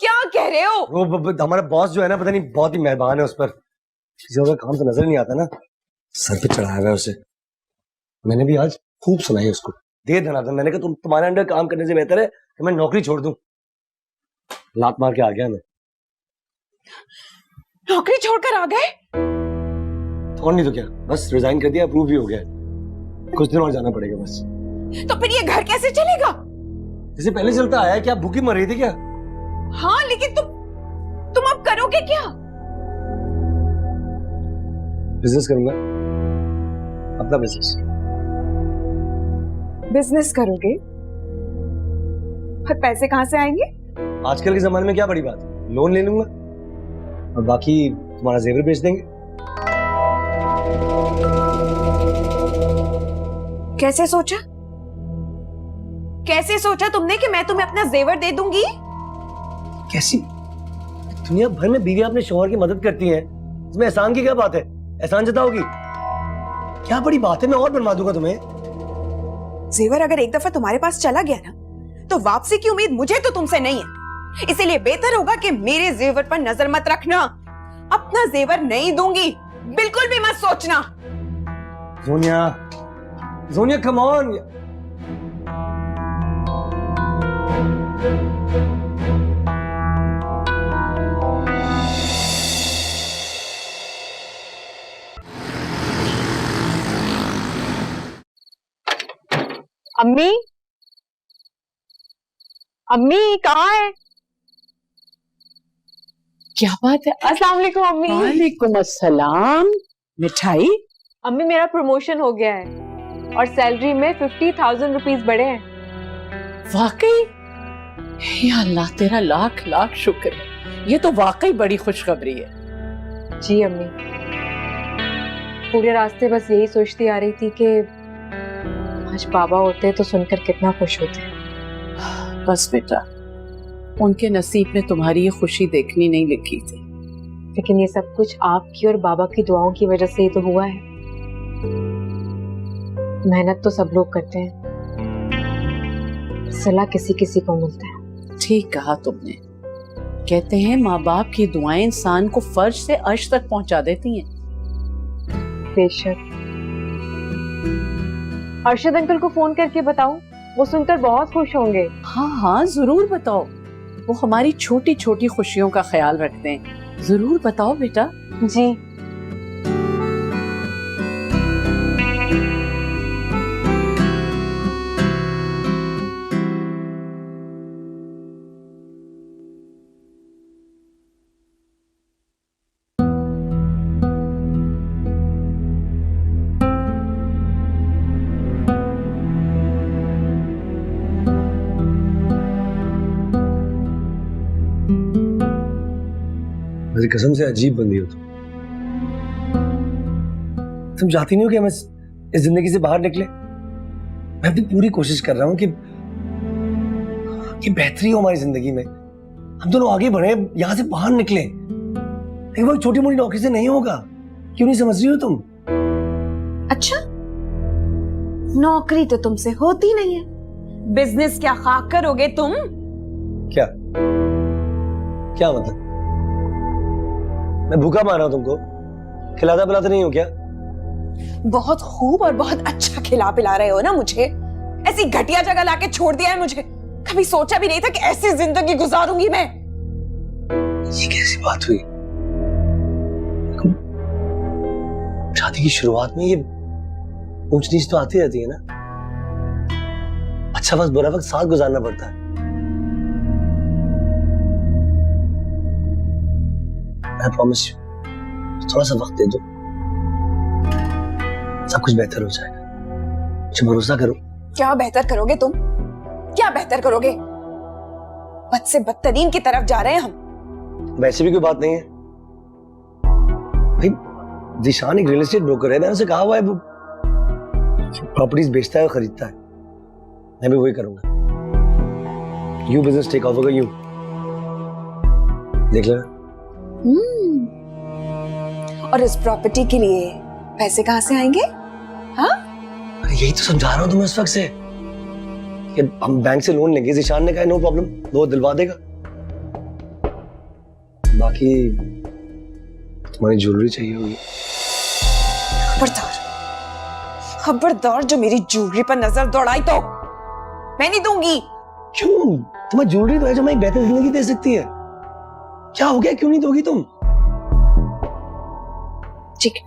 क्या कह रहे हो? वो हमारा बॉस जो है ना, पता नहीं बहुत ही मेहरबान है उस पर, किसी का काम तो नजर नहीं आता ना, सर पे चढ़ाया हुआ है उसे। मैंने भी आज खूब सुनाई उसको, दे देना था। मैंने कहा तुम्हारे अंडर काम करने से बेहतर है कि मैं नौकरी छोड़ दूं। लात मार के आ गया मैं। नौकरी छोड़कर आ गए? और नहीं तो क्या, बस रिजाइन कर दिया, अप्रूव भी हो गया। कुछ दिन और जाना पड़ेगा बस। तो फिर ये घर कैसे चलेगा? जैसे पहले चलता आया। क्या भूखी मर रही थी क्या? हाँ, लेकिन तुम अब करोगे क्या? बिजनेस करूंगा, अपना बिजनेस। बिजनेस करोगे? और पैसे कहाँ से आएंगे? आजकल के जमाने में क्या बड़ी बात है, लोन ले लूंगा और बाकी तुम्हारा जेवर बेच देंगे। कैसे सोचा? कैसे सोचा तुमने कि मैं तुम्हें अपना जेवर दे दूंगी? कैसी दुनिया भर में बीवी अपने शौहर की मदद करती हैं, इसमें एहसान की क्या बात है? एहसान जताओगी? क्या बड़ी बात है, मैं और बनवा दूंगा तुम्हें। जेवर अगर एक दफा तुम्हारे पास चला गया ना, तो वापसी की उम्मीद मुझे तो तुमसे नहीं है। इसीलिए बेहतर होगा कि मेरे जेवर पर नजर मत रखना। अपना जेवर नहीं दूंगी, बिल्कुल भी मत सोचना। जोनिया, जोनिया कम ऑन। अम्मी, अम्मी कहाँ है? क्या बात है? अस्सलाम वालेकुम अम्मी। वालेकुम अस्सलाम। मिठाई? अम्मी मेरा प्रमोशन हो गया है और सैलरी में 50,000 रुपीस बढ़े हैं। वाकई? हे अल्लाह, तेरा लाख लाख शुक्र है। ये तो वाकई बड़ी खुशखबरी है। जी अम्मी, पूरे रास्ते बस यही सोचती आ रही थी कि आज बाबा होते तो सुनकर कितना खुश होते। बस बेटा, उनके नसीब में तुम्हारी ये खुशी देखनी नहीं लिखी थी। लेकिन ये सब कुछ आपकी और बाबा की दुआओं की वजह से ही तो हुआ है। मेहनत तो सब लोग करते हैं, सलाह किसी किसी को मिलता है। ठीक कहा तुमने। कहते हैं माँ बाप की दुआएं इंसान को फर्श से अर्श तक पहुंचा देती हैं। बेशक। अरशद अंकल को फोन करके बताऊं, वो सुनकर बहुत खुश होंगे। हाँ हाँ, जरूर बताओ। वो हमारी छोटी छोटी खुशियों का ख्याल रखते हैं। जरूर बताओ बेटा। जी। मेरी कसम से अजीब बंदी हो तुम चाहती नहीं हो कि हम इस जिंदगी से बाहर निकले? मैं अपनी पूरी कोशिश कर रहा हूं कि बेहतरी हो हमारी जिंदगी में, हम दोनों आगे बढ़े, यहां से बाहर निकले। लेकिन वो छोटी मोटी नौकरी से नहीं होगा। क्यों नहीं समझ रही हो तुम? अच्छा, नौकरी तो तुमसे होती नहीं है, बिजनेस क्या खाक करोगे तुम? क्या क्या मतलब? मैं भूखा मार रहा हूं तुमको? खिलाता पिलाता नहीं हूं क्या? बहुत खूब और बहुत अच्छा खिला पिला रहे हो ना मुझे। ऐसी घटिया जगह लाके छोड़ दिया है मुझे। कभी सोचा भी नहीं था कि ऐसी जिंदगी गुजारूंगी मैं। ये कैसी बात हुई? शादी की शुरुआत में ये ऊंच नीच तो आती रहती है ना। अच्छा वक्त बुरा वक्त साथ गुजारना पड़ता है। मैं प्रॉमिस यू, थोड़ा सा वक्त दे दो, सब कुछ बेहतर हो जाएगा। मुझे भरोसा करो। क्या बेहतर करोगे तुम? क्या बेहतर करोगे? बद से बदतरीन की तरफ जा रहे हैं हम। वैसे भी कोई बात नहीं है भाई। जिशान एक रियल एस्टेट ब्रोकर है, मैंने उसे कहा हुआ है वो प्रॉपर्टीज बेचता है और खरीदता है। मैं भी वही करूंगा। You business take over, you देख लेना। और इस प्रॉपर्टी के लिए पैसे कहाँ से आएंगे? हाँ, अरे यही तो समझा रहा हूँ तुम्हें इस वक्त से कि हम बैंक से लोन लेंगे। ज़ीशान ने कहा नो प्रॉब्लम, वो दिलवा देगा। बाकी तुम्हारी ज्वेलरी चाहिए होगी। खबरदार, खबरदार, जो मेरी ज्वेलरी पर नजर दौड़ाई तो मैं नहीं दूंगी। क्यों? तुम्हें ज्वेलरी तो है जो मैं एक बेहतर जिंदगी दे सकती है। क्या हो गया, क्यों नहीं दोगी तुम? ठीक है,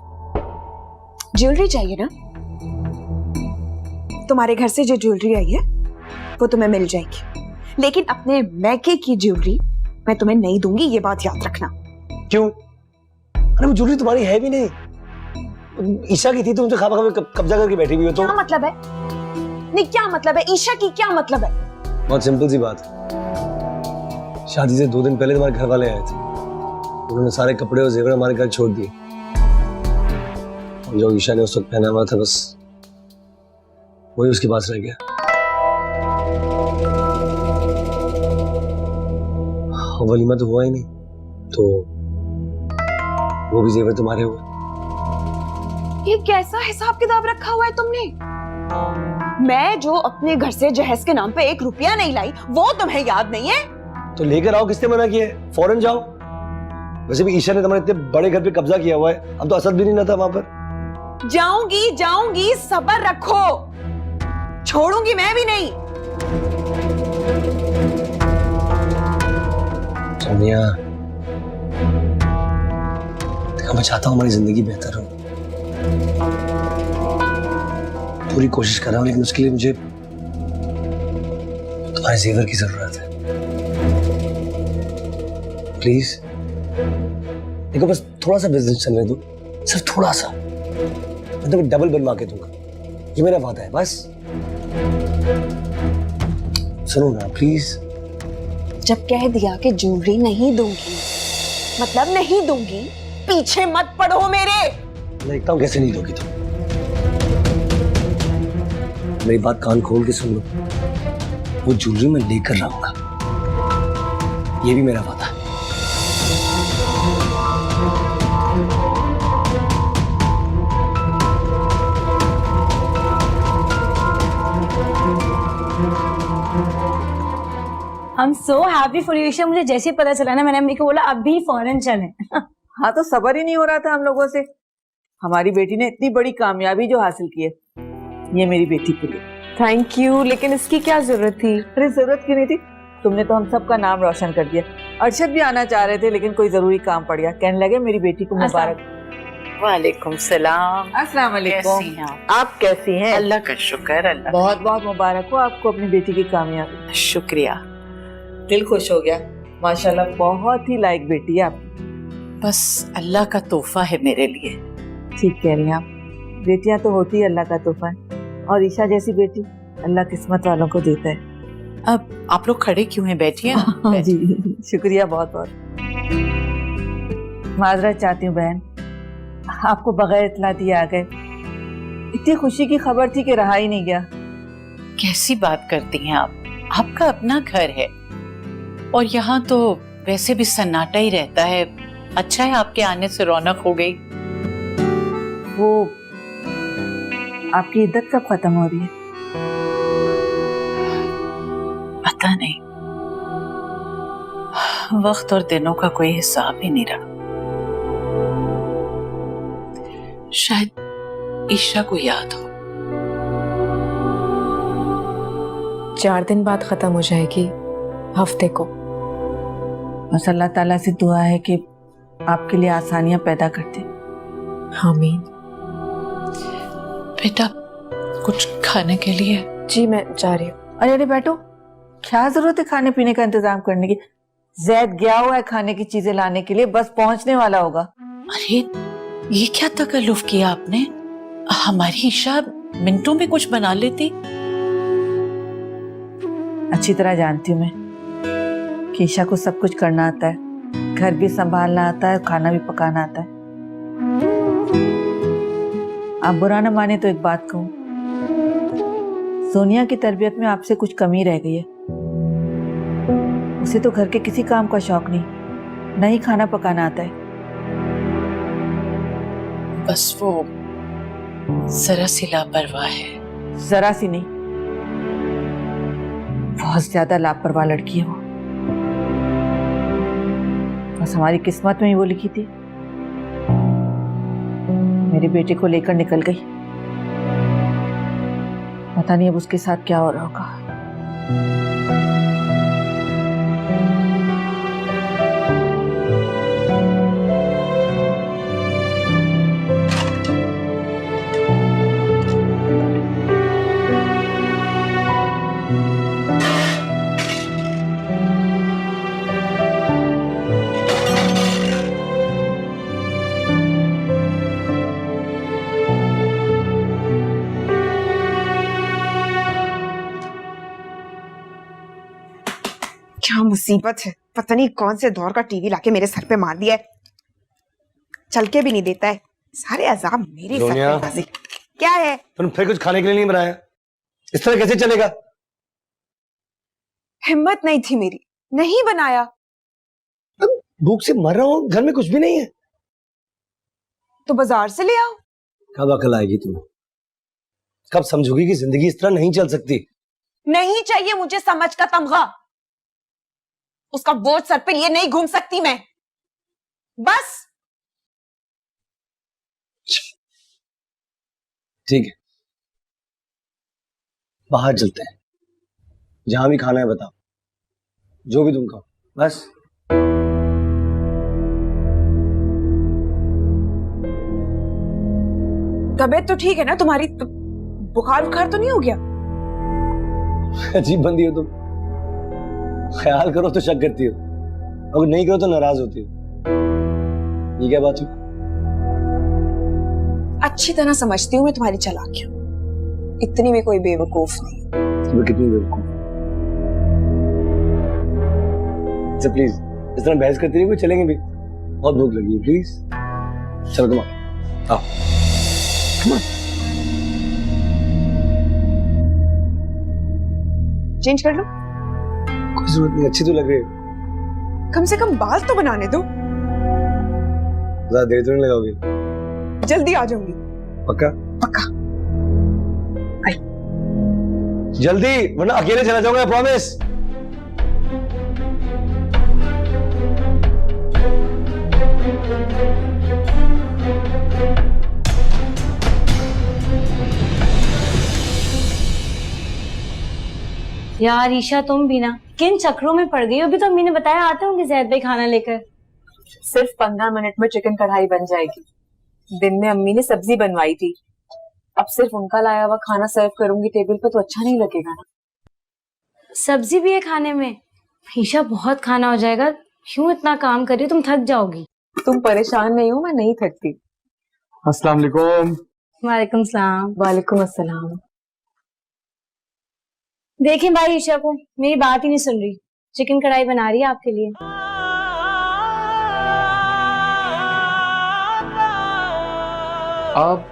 ज्वेलरी चाहिए ना? तुम्हारे घर से जो ज्वेलरी आई है वो तुम्हें मिल जाएगी, लेकिन अपने मैके की ज्वेलरी मैं तुम्हें नहीं दूंगी, ये बात याद रखना। क्यों? अरे वो ज्वेलरी तुम्हारी है भी नहीं, ईशा की थी। तुम तो खामा खामा कब्जा करके बैठी हुई हो। तो क्या मतलब है? नहीं, क्या मतलब है? ईशा की क्या मतलब है? बहुत सिंपल सी बात है। शादी से 2 दिन पहले तुम्हारे घर वाले आए थे। उन्होंने सारे कपड़े और जेवर हमारे घर छोड़ दिए। और जो ईशा ने उस वक्त पहना हुआ था बस वही उसके पास रह गया। और वलीमा तो हुआ ही नहीं, तो वो भी जेवर तुम्हारे हुए। ये कैसा हिसाब किताब रखा हुआ है तुमने? मैं जो अपने घर से जहेज के नाम पे 1 रुपया नहीं लाई, वो तुम्हें याद नहीं है? तो लेकर आओ, किसने मना किया है? फौरन जाओ। वैसे भी ईशा ने तुम्हारे इतने बड़े घर पे कब्जा किया हुआ है, अब तो असद भी नहीं रहता वहां पर। जाऊंगी जाऊंगी, सब्र रखो, छोड़ूंगी मैं भी नहीं। सोनिया, देखो मैं चाहता हूँ हमारी जिंदगी बेहतर हो, पूरी कोशिश कर रहा हूँ, लेकिन उसके लिए मुझे तुम्हारे जेवर की जरूरत है। प्लीज देखो, बस थोड़ा सा बिजनेस चलने दो, सिर्फ थोड़ा सा। मैं तुम्हें डबल बनवा के दूंगा, ये मेरा वादा है। बस सुनो ना प्लीज। जब कह दिया कि ज्वेलरी नहीं दूंगी मतलब नहीं दूंगी, पीछे मत पड़ो मेरे। देखता हूँ कैसे नहीं दोगी तुम। मेरी बात कान खोल के सुन लो, वो ज्वेलरी मैं लेकर रहूंगा, ये भी मेरा वादा है। I'm so happy for you, Isha. मुझे जैसे ही पता चला ना, मैंने अम्मी को बोला अभी फौरन चलें। हाँ तो सबर ही नहीं हो रहा था हम लोगों से। हमारी बेटी ने इतनी बड़ी कामयाबी जो हासिल की है, ये मेरी बेटी के लिए। थैंक यू, लेकिन इसकी क्या जरूरत थी? अरे जरूरत क्यों नहीं थी, तुमने तो हम सबका नाम रोशन कर दिया। अरशद भी आना चाह रहे थे, लेकिन कोई जरूरी काम पड़ गया, कहने लगे मेरी बेटी को मुबारक। वालेकुम सलाम। अस्सलाम वालेकुम। आप कैसी हैं? अल्लाह का शुक्र। अल्लाह बहुत बहुत मुबारक हो आपको अपनी बेटी की कामयाबी। शुक्रिया। दिल खुश हो गया, माशाल्लाह बहुत ही लायक बेटी है आपकी। बस अल्लाह का तोहफा है मेरे लिए। ठीक कह रही हैं आप, बेटियां तो होती है अल्लाह का तोहफा है, और ईशा जैसी बेटी अल्लाह किस्मत वालों को देता है। अब आप लोग खड़े क्यों हैं? बैठिए ना। जी शुक्रिया बहुत बहुत। माजरत चाहती हूँ बहन, आपको बगैर इत्तला दिए आ गए। इतनी खुशी की खबर थी कि रहा ही नहीं गया। कैसी बात करती हैं आप? आपका अपना घर है और यहाँ तो वैसे भी सन्नाटा ही रहता है। अच्छा है आपके आने से रौनक हो गई। वो आपकी इद्दत कब खत्म हो रही है? पता नहीं, वक्त और दिनों का कोई हिसाब ही नहीं रहा। शायद ईशा को याद हो। 4 दिन बाद खत्म हो जाएगी, हफ्ते को। बस अल्लाह ताला से दुआ है कि आपके लिए आसानियां पैदा करते। आमीन। बेटा कुछ खाने के लिए? जी मैं जा रही हूँ। अरे अरे बैठो, क्या जरूरत है खाने पीने का इंतजाम करने की? जैद गया हुआ है खाने की चीजें लाने के लिए, बस पहुंचने वाला होगा। अरे ये क्या तकल्लुफ किया आपने? हमारी ईशा मिनटों में कुछ बना लेती। अच्छी तरह जानती हूँ मैं कि ईशा को सब कुछ करना आता है, घर भी संभालना आता है, खाना भी पकाना आता है। आप बुरा न माने तो एक बात कहूँ, सोनिया की तरबियत में आपसे कुछ कमी रह गई है। उसे तो घर के किसी काम का शौक नहीं, नहीं खाना पकाना आता है? बस वो जरा सी लापरवाह है। जरा सी नहीं, बहुत ज्यादा लापरवाह लड़की है वो। बस हमारी किस्मत में ही वो लिखी थी। मेरे बेटे को लेकर निकल गई, पता नहीं अब उसके साथ क्या हो रहा होगा। क्या मुसीबत है, पता नहीं कौन से दौर का टीवी लाके मेरे सर पे मार दिया है। चल के भी नहीं देता है, सारे अजाब मेरे सर पे हाजिर। क्या है? तुम फिर कुछ खाने के लिए नहीं बनाया? इस तरह कैसे चलेगा? हिम्मत नहीं थी मेरी, नहीं बनाया। भूख से मर रहा हूँ, घर में कुछ भी नहीं है। तो बाजार से ले आओ। कब अकल आएगी तुम्हें? कब समझोगी कि जिंदगी इस तरह नहीं चल सकती? नहीं चाहिए मुझे समझ का तमगा। उसका बोझ सर पे लिए नहीं घूम सकती मैं, बस। ठीक है, बाहर चलते हैं, जहां भी खाना है बताओ, जो भी तुम खाओ, बस। तबीयत तो ठीक है ना तुम्हारी? बुखार बुखार तो नहीं हो गया? अजीब बंदी हो तुम, ख्याल करो तो शक करती हो, अगर नहीं करो तो नाराज होती हो। ये क्या बात हुई? अच्छी तरह समझती हूँ मैं तुम्हारी चालाकियां, इतनी भी कोई बेवकूफ नहीं। तुम्हें कितनी बेवकूफ। अच्छा प्लीज इस तरह बहस करती रही, कोई चलेंगे भी, बहुत भूख लगी है, प्लीज चलो तुम आओ। चेंज कर लो। कोई जरूरत नहीं, अच्छी तो लग रही है। कम से कम बाल तो बनाने दो। ज्यादा देर तो नहीं लगाओगे? जल्दी आ जाऊंगी। पक्का? पक्का। आई। जल्दी, वरना अकेले चला जाऊंगा, प्रॉमिस। यार ईशा, तुम भी ना किन चक्रों में पड़ गई हो। अभी तो अम्मी ने बताया आते होंगे जैद भाई खाना लेकर। सिर्फ 15 मिनट में चिकन कढ़ाई बन जाएगी। दिन में अम्मी ने सब्जी बनवाई थी, अब सिर्फ उनका लाया हुआ खाना सर्व करूंगी टेबल पे तो अच्छा नहीं लगेगा ना। सब्जी भी है खाने में? ईशा बहुत खाना हो जाएगा, क्यों इतना काम कर रही हो, तुम थक जाओगी। तुम परेशान नहीं हो, मैं नहीं थकती। अस्सलाम वालेकुम। वालेकुम सलाम। वालेकुम अस्सलाम। देखें भाई ईशा को, मेरी बात ही नहीं सुन रही। चिकन कढ़ाई बना रही है आपके लिए। आप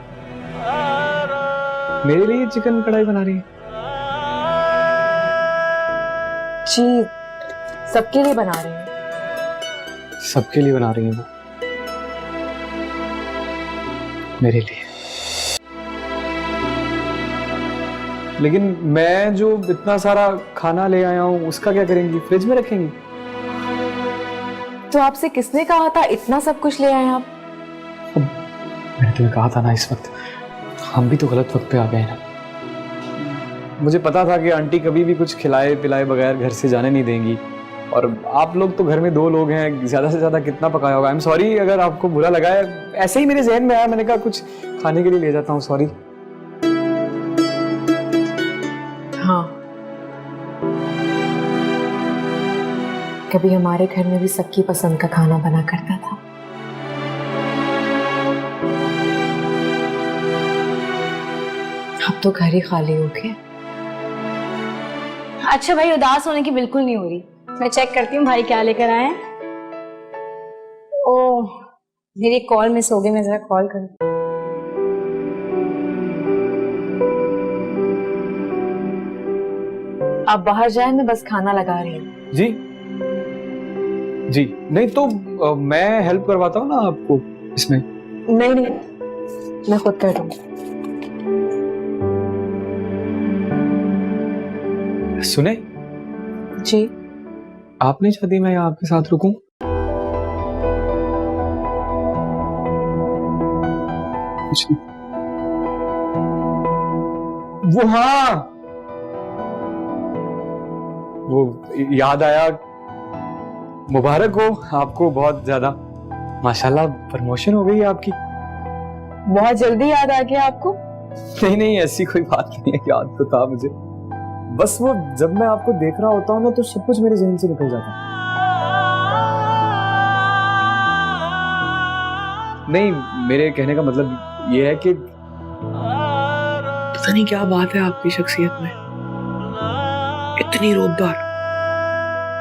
मेरे लिए चिकन कढ़ाई बना रही है? जी, सबके लिए बना रही हूँ। सबके लिए बना रही है वो? मेरे लिए? लेकिन मैं जो इतना सारा खाना ले आया हूँ उसका क्या करेंगी? फ्रिज में रखेंगी? तो आपसे किसने कहा था इतना सब कुछ ले आए आप? मैंने तुम्हें कहा था ना, इस वक्त हम भी तो गलत वक्त पे आ गए ना। मुझे पता था कि आंटी कभी भी कुछ खिलाए पिलाए बगैर घर से जाने नहीं देंगी, और आप लोग तो घर में 2 लोग हैं, ज्यादा से ज्यादा कितना पकाया होगा। आई एम सॉरी अगर आपको बुरा लगा है, ऐसे ही मेरे जहन में आया, मैंने कहा कुछ खाने के लिए ले जाता हूँ, सॉरी। हाँ, कभी हमारे घर में भी सबकी पसंद का खाना बना करता था। अब तो घर ही खाली हो गए। अच्छा भाई, उदास होने की बिल्कुल नहीं हो रही। मैं चेक करती हूँ भाई क्या लेकर आए हैं। ओह, मेरी कॉल मिस हो गई, मैं जरा कॉल करूँ। आप बाहर जाए, मैं बस खाना लगा रही हूँ। जी जी नहीं तो मैं हेल्प करवाता हूँ ना आपको इसमें। नहीं नहीं, मैं खुद कर दूंगी। सुने, जी आप नहीं चाहती मैं यहाँ आपके साथ रुकूं? कुछ नहीं। वो हाँ, वो याद आया, मुबारक हो आपको बहुत ज्यादा, माशाल्लाह प्रमोशन हो गई है आपकी। बहुत जल्दी याद आ गया आपको? नहीं नहीं, ऐसी कोई बात नहीं है, याद तो था मुझे, बस वो जब मैं आपको देख रहा होता हूँ ना तो सब कुछ मेरे जहन से निकल जाता है। नहीं, मेरे कहने का मतलब ये है कि पता नहीं क्या बात है आपकी शख्सियत में, इतनी रोबदार।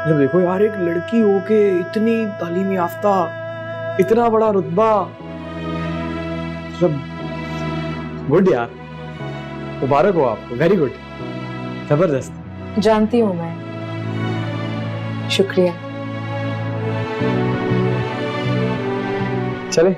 जब देखो यार, एक लड़की होके इतनी तालीम याफ्ता, इतना बड़ा रुतबा, मतलब गुड यार, मुबारक हो आपको, वेरी गुड, जबरदस्त। जानती हूँ मैं, शुक्रिया। चले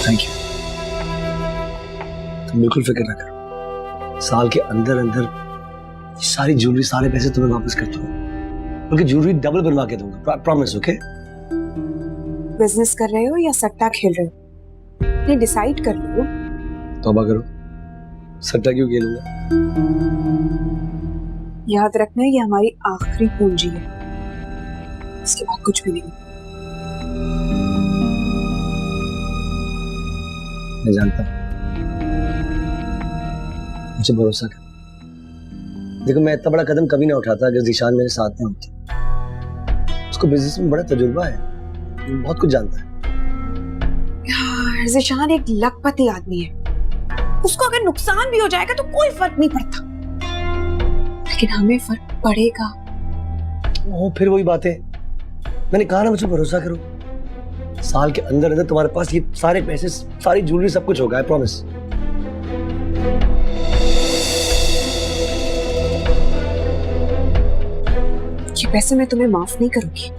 थैंक यू। तुम बिल्कुल फिक्र ना करो, साल के अंदर अंदर सारी ज्वेलरी, सारे पैसे तुम्हें वापस कर दूंगा, बल्कि ज्वेलरी डबल बनवा के दूंगा, प्रॉमिस। ओके? बिजनेस कर रहे हो या सट्टा खेल रहे हो, ये डिसाइड कर लो। तौबा करो, सट्टा क्यों खेलूंगा? याद रखना, ये हमारी आखिरी पूंजी है, इसके बाद कुछ भी नहीं। मैं जानता हूं, मुझे भरोसा कर। देखो, मैं इतना बड़ा कदम कभी ना उठाता अगर ज़ीशान मेरे साथ ना होती। उसको बिजनेस में बड़ा तजुर्बा है, बहुत कुछ जानता है। यार, ज़ीशान एक लखपति आदमी है, उसको अगर नुकसान भी हो जाएगा तो कोई फर्क नहीं पड़ता, लेकिन हमें फर्क पड़ेगा। ओ, फिर वही बात है, मैंने कहा ना मुझे भरोसा करो, साल के अंदर अंदर तुम्हारे पास ये सारे पैसे, सारी ज्वेलरी, सब कुछ होगा, आई प्रॉमिस। ये पैसे मैं तुम्हें माफ नहीं करूंगी।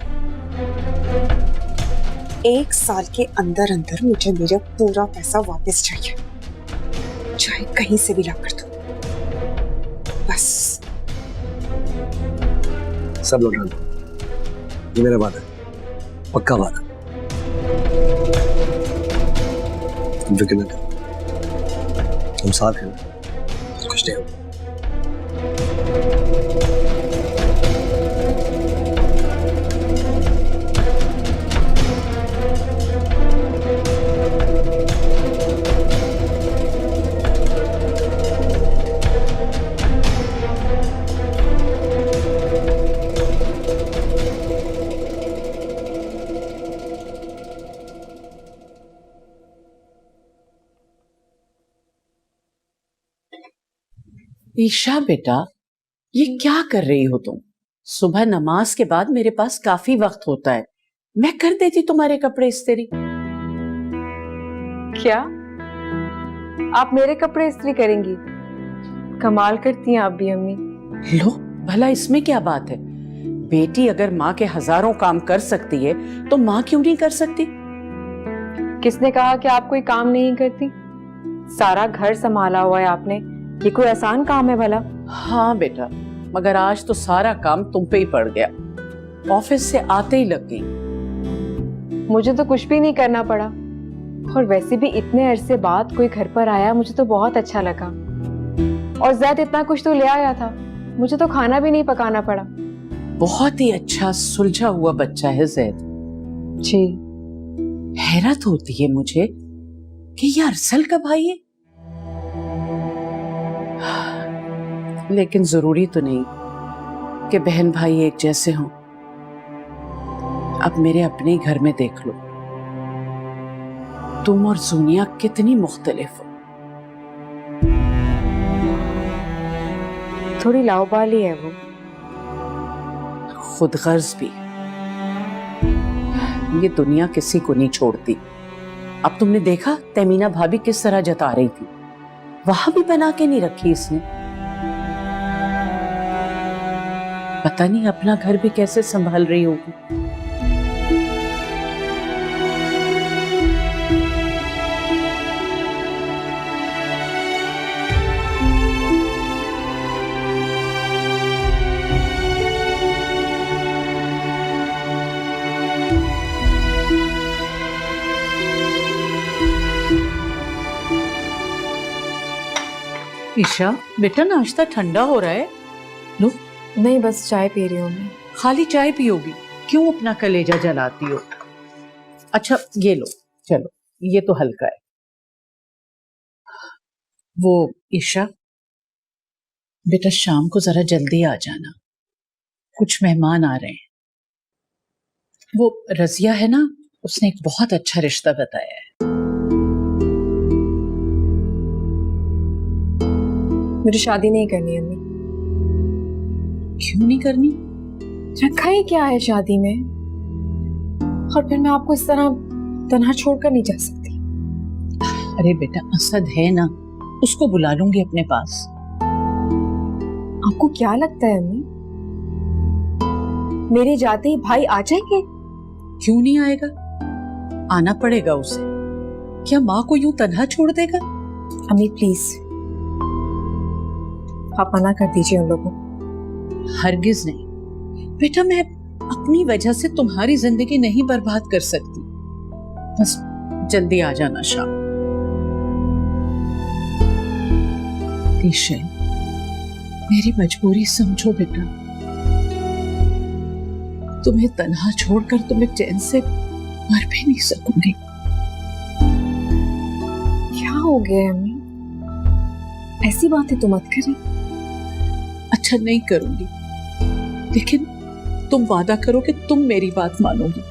1 साल के अंदर अंदर मुझे मेरा पूरा पैसा वापस चाहिए, चाहे कहीं से भी ला कर दो, बस। सब लौटा दो, ये मेरा वादा है, पक्का वादा। तुम फिक्र न करो, तुम साथ हैं, कुछ नहीं होगा। ईशा बेटा, ये क्या कर रही हो तुम? सुबह नमाज के बाद मेरे पास काफी वक्त होता है, मैं कर देती तुम्हारे कपड़े इस्त्री। क्या आप मेरे कपड़े इस्त्री करेंगी? कमाल करती हैं आप भी अम्मी। लो भला, इसमें क्या बात है? बेटी अगर माँ के हजारों काम कर सकती है तो माँ क्यों नहीं कर सकती? किसने कहा कि आप कोई काम नहीं करती? सारा घर संभाला हुआ है आपने, ये कोई आसान काम है भला? हाँ बेटा, मगर आज तो सारा काम तुम पे ही पड़ गया, ऑफिस से आते ही लग गई। मुझे तो कुछ भी नहीं करना पड़ा, और वैसे भी इतने अरसे बाद कोई घर पर आया, मुझे तो बहुत अच्छा लगा। और ज़ैद इतना कुछ तो ले आया था, मुझे तो खाना भी नहीं पकाना पड़ा। बहुत ही अच्छा सुलझा हुआ बच्चा है ज़ैद जी। हैरत होती है मुझे कि ये अरसल का भाई है, लेकिन जरूरी तो नहीं, आपके बहन भाई एक जैसे हों, अब मेरे अपने ही घर में देख लो, तुम और जुनिया कितनी मुख्तलिफ हो। थोड़ी लाउबाली है वो। खुदगर्ज भी। ये दुनिया किसी को नहीं छोड़ती। अब तुमने देखा तमीना भाभी किस तरह जता रही थी, वहां भी बना के नहीं रखी इसने। पता नहीं अपना घर भी कैसे संभाल रही होगी। ईशा बेटा, नाश्ता ठंडा हो रहा है, लो। नहीं, बस चाय पी रही हूँ मैं। खाली चाय पियोगी? क्यों अपना कलेजा जलाती हो? अच्छा ये लो, चलो ये तो हल्का है। वो ईशा बेटा, शाम को जरा जल्दी आ जाना, कुछ मेहमान आ रहे हैं। वो रजिया है ना, उसने एक बहुत अच्छा रिश्ता बताया है। मुझे शादी नहीं करनी अम्मी। क्यों नहीं करनी? रखा ही क्या है शादी में? और फिर मैं आपको इस तरह तन्हा छोड़कर नहीं जा सकती। अरे बेटा, असद है ना, उसको बुला लूंगी अपने पास। आपको क्या लगता है अम्मी, मेरे जाते ही भाई आ जाएंगे? क्यों नहीं आएगा, आना पड़ेगा उसे। क्या माँ को यूं तन्हा छोड़ देगा? अम्मी प्लीज, आप मना कर दीजिए उन लोगों। हरगिज नहीं बेटा, मैं अपनी वजह से तुम्हारी जिंदगी नहीं बर्बाद कर सकती। बस जल्दी आ जाना शाम। ईशा, मेरी मजबूरी समझो बेटा, तुम्हें तन्हा छोड़कर तुम्हें चैन से मर भी नहीं सकूंगी। क्या हो गया अम्मी, ऐसी बातें तो मत करें। अच्छा नहीं करूंगी, लेकिन तुम वादा करो कि तुम मेरी बात मानोगी।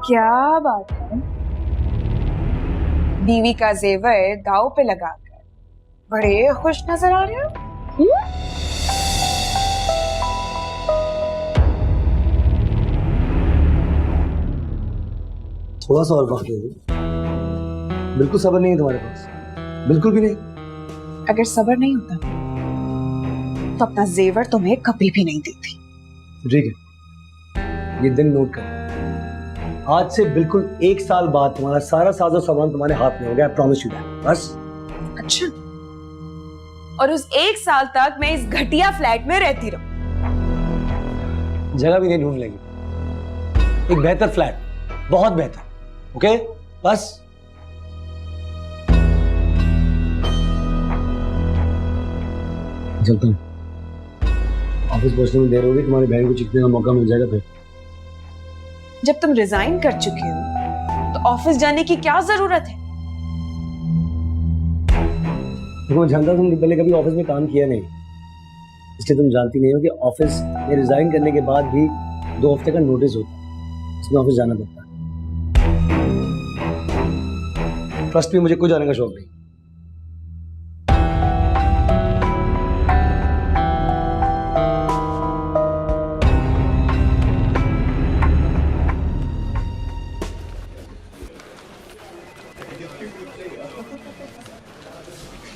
क्या बात है, बीवी का जेवर दाव पे लगाकर बड़े खुश नजर आ रहे हो। थोड़ा सा और वक्त दे दो। बिल्कुल सब्र नहीं है तुम्हारे पास, बिल्कुल भी नहीं। अगर सब्र नहीं होता तो अपना जेवर तुम्हें कभी भी नहीं देती। ठीक है, ये दिन नोट कर। आज से बिल्कुल 1 साल बाद तुम्हारा सारा साजो सामान तुम्हारे हाथ में हो गया, प्रॉमिस यू दैट। बस। अच्छा, और उस 1 साल तक मैं इस घटिया फ्लैट में रहती रहूं? जगह भी नहीं ढूंढ लेगी, एक बेहतर फ्लैट, बहुत बेहतर। ओके बस। चलता हूँ, ऑफिस पहुंचने में देर होगी, तुम्हारी बहन को चिकने का मौका मिल जाएगा। फिर जब तुम रिजाइन कर चुके हो तो ऑफिस जाने की क्या जरूरत है? देखो, मैं जानता हूं तुमने पहले कभी ऑफिस में काम किया नहीं, इसलिए तुम जानती नहीं हो कि ऑफिस में रिजाइन करने के बाद भी 2 हफ्ते का नोटिस होता है, इसमें ऑफिस जाना पड़ता है। ट्रस्ट में मुझे कोई जाने का शौक नहीं।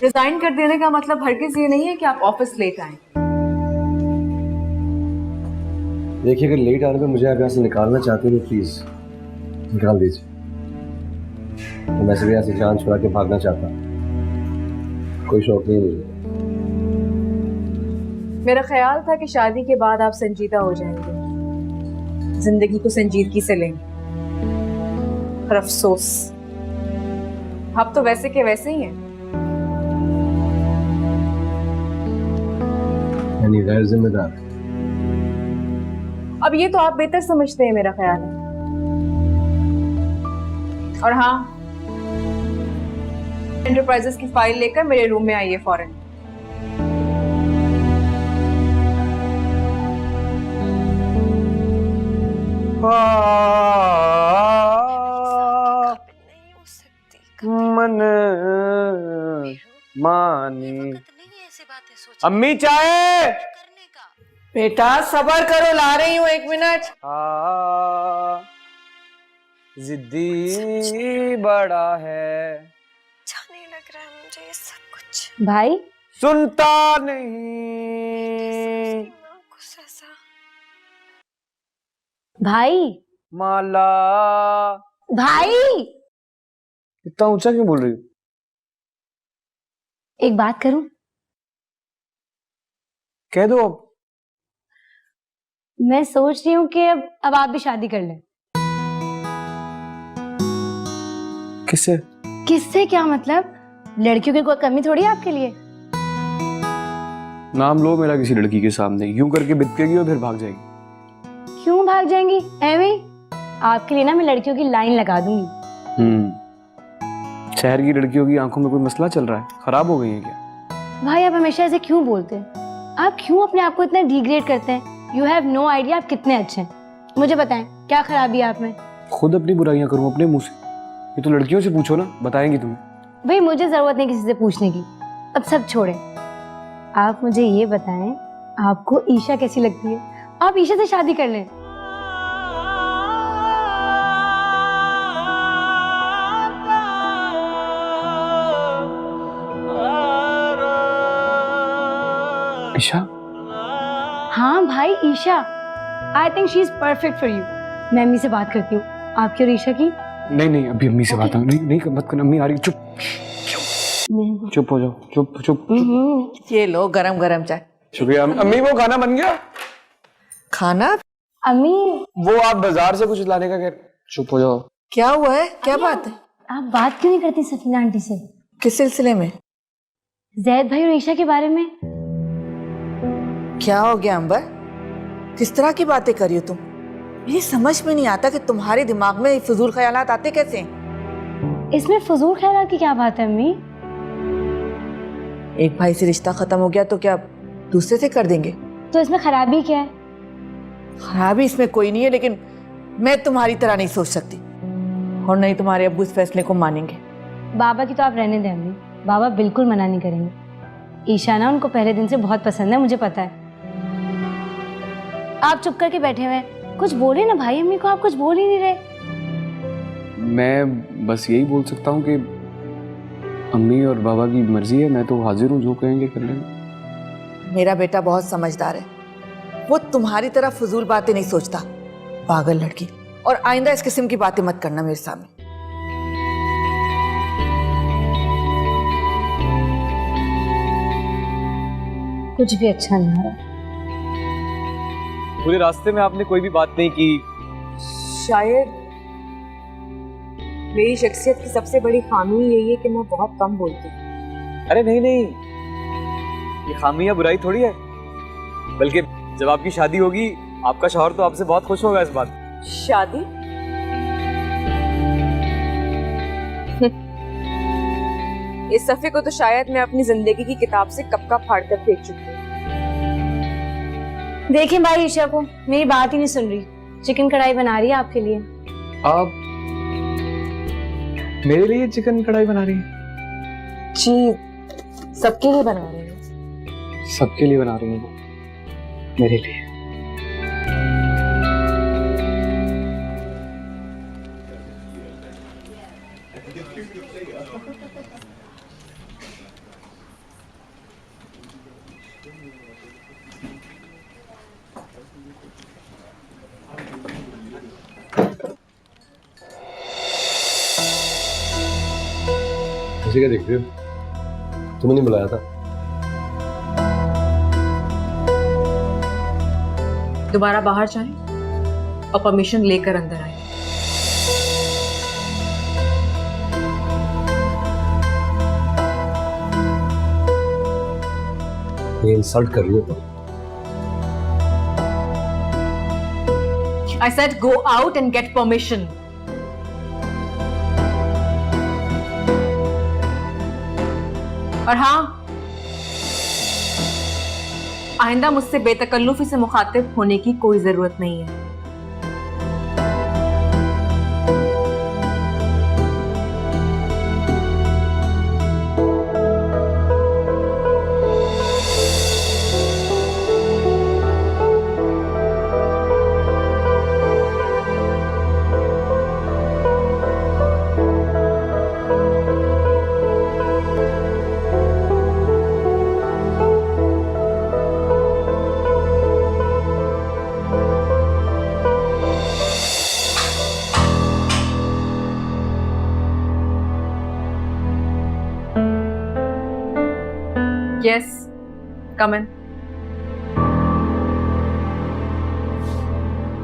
रिजाइन कर देने का मतलब हरगिज ये नहीं है कि आप ऑफिस लेट आए। देखिए, अगर लेट आने पे मुझे आप यहाँ से निकालना चाहते हो तो प्लीज निकाल दीजिए। तो वैसे भी यहाँ से जान छुड़ा के भागना चाहता, कोई शौक नहीं मुझे। मेरा ख्याल था कि शादी के बाद आप संजीदा हो जाएंगे, जिंदगी को संजीदगी से लेंगे, पर अफसोस आप तो वैसे के वैसे ही हैं। यानी गैर जिम्मेदार। अब ये तो आप बेहतर समझते हैं मेरा ख्याल है। और हाँ, एंटरप्राइजेस की फाइल लेकर मेरे रूम में आइए फौरन। मन मानी। अम्मी चाय। बेटा सबर करो, ला रही हूँ, 1 मिनट। जिद्दी बड़ा है, अच्छा नहीं लग रहा है मुझे ये सब कुछ। भाई सुनता नहीं। कुछ ऐसा। भाई माला। भाई इतना ऊंचा क्यों बोल रही हो? एक बात करूं? कह दो अब। मैं सोच रही हूँ कि अब आप भी शादी कर लें। किससे? किससे क्या मतलब? लड़कियों की कोई कमी थोड़ी है आपके लिए। नाम लो मेरा किसी लड़की के सामने, यूं करके बितकेगी और फिर भाग जाएगी। क्यों भाग जाएंगी? एवे आपके लिए ना मैं लड़कियों की लाइन लगा दूंगी। शहर की लड़कियों की आंखों में कोई मसला चल रहा है? खराब हो गई है क्या? भाई आप हमेशा ऐसे क्यों बोलते हैं? आप क्यों अपने आप को इतना डिग्रेड करते हैं? यू हैव नो आइडिया आप कितने अच्छे हैं। मुझे बताएं क्या खराबी है आप में? खुद अपनी बुराइयां करूं अपने मुंह से? ये तो लड़कियों से पूछो ना, बताएंगी तुम्हें। भाई मुझे जरूरत नहीं किसी से पूछने की, अब सब छोड़े। आप मुझे ये बताएं आपको ईशा कैसी लगती है? आप ईशा से शादी कर लें। ईशा? हाँ भाई Isha, I think she is perfect for you. मैं अम्मी से बात करती हूँ आपकी और ईशा की। नहीं अभी अम्मी से बात नहीं मत कर, अम्मी आ रही। चुप चुप हो जाओ, चुप चुप। ये लो गरम गरम चाय। शुक्रिया अम्मी। वो खाना बन गया? खाना? अम्मी वो आप बाजार से कुछ लाने का कह। चुप हो जाओ। क्या हुआ है, क्या बात है? आप बात क्यों नहीं करती सफीना आंटी से? किस सिलसिले में? जैद भाई और ईशा के बारे में। क्या हो गया अंबर, किस तरह की बातें कर रही हो तुम? मुझे समझ में नहीं आता कि तुम्हारे दिमाग में फजूल ख्यालात आते कैसे हैं? इसमें फजूल ख्यालात की क्या बात है अम्मी? एक भाई से रिश्ता खत्म हो गया तो क्या दूसरे से कर देंगे? तो इसमें खराबी क्या है? खराबी इसमें कोई नहीं है, लेकिन मैं तुम्हारी तरह नहीं सोच सकती और नहीं तुम्हारे अब्बू इस फैसले को मानेंगे। बाबा की तो आप रहने दें अम्मी, बाबा बिल्कुल मना नहीं करेंगे। ईशा ना उनको पहले दिन से बहुत पसंद है, मुझे पता है। आप चुप करके बैठे हुए हैं, कुछ बोले ना भाई। अम्मी को आप कुछ बोल ही नहीं रहे। मैं बस यही बोल सकता हूँ कि अम्मी और बाबा की मर्जी है, मैं तो हाजिर हूँ, जो कहेंगे कर लेंगे। मेरा बेटा बहुत समझदार है, वो तुम्हारी तरह फजूल बातें नहीं सोचता। पागल लड़की। और आइंदा इस किस्म की बातें मत करना मेरे सामने। कुछ भी अच्छा नहीं हो रहा। पूरे रास्ते में आपने कोई भी बात नहीं की। शायद मेरी शख्सियत की सबसे बड़ी खामी यही है कि मैं बहुत कम बोलती हूँ। अरे नहीं, ये खामी या बुराई थोड़ी है, बल्कि जब आपकी शादी होगी आपका शौहर तो आपसे बहुत खुश होगा इस बात। शादी? इस सफ़े को तो शायद मैं अपनी जिंदगी की किताब से कब का फाड़ कर फेंक चुकी हूँ। देखें भाई ईशा को, मेरी बात ही नहीं सुन रही। चिकन कढ़ाई बना रही है आपके लिए। आप मेरे लिए चिकन कढ़ाई बना रही हैं? जी, सबके लिए बना रही हूँ। सबके लिए बना रही हैं? मेरे लिए? ऐसे क्या देख रहे हो? तुम्हें नहीं बुलाया था? दोबारा बाहर जाएं और परमिशन लेकर अंदर आए। ये इंसल्ट कर रही हो तुम। I said go out and get permission. और हाँ, आइंदा मुझसे बेतकल्लुफी से मुखातिब होने की कोई जरूरत नहीं है। Yes, come in.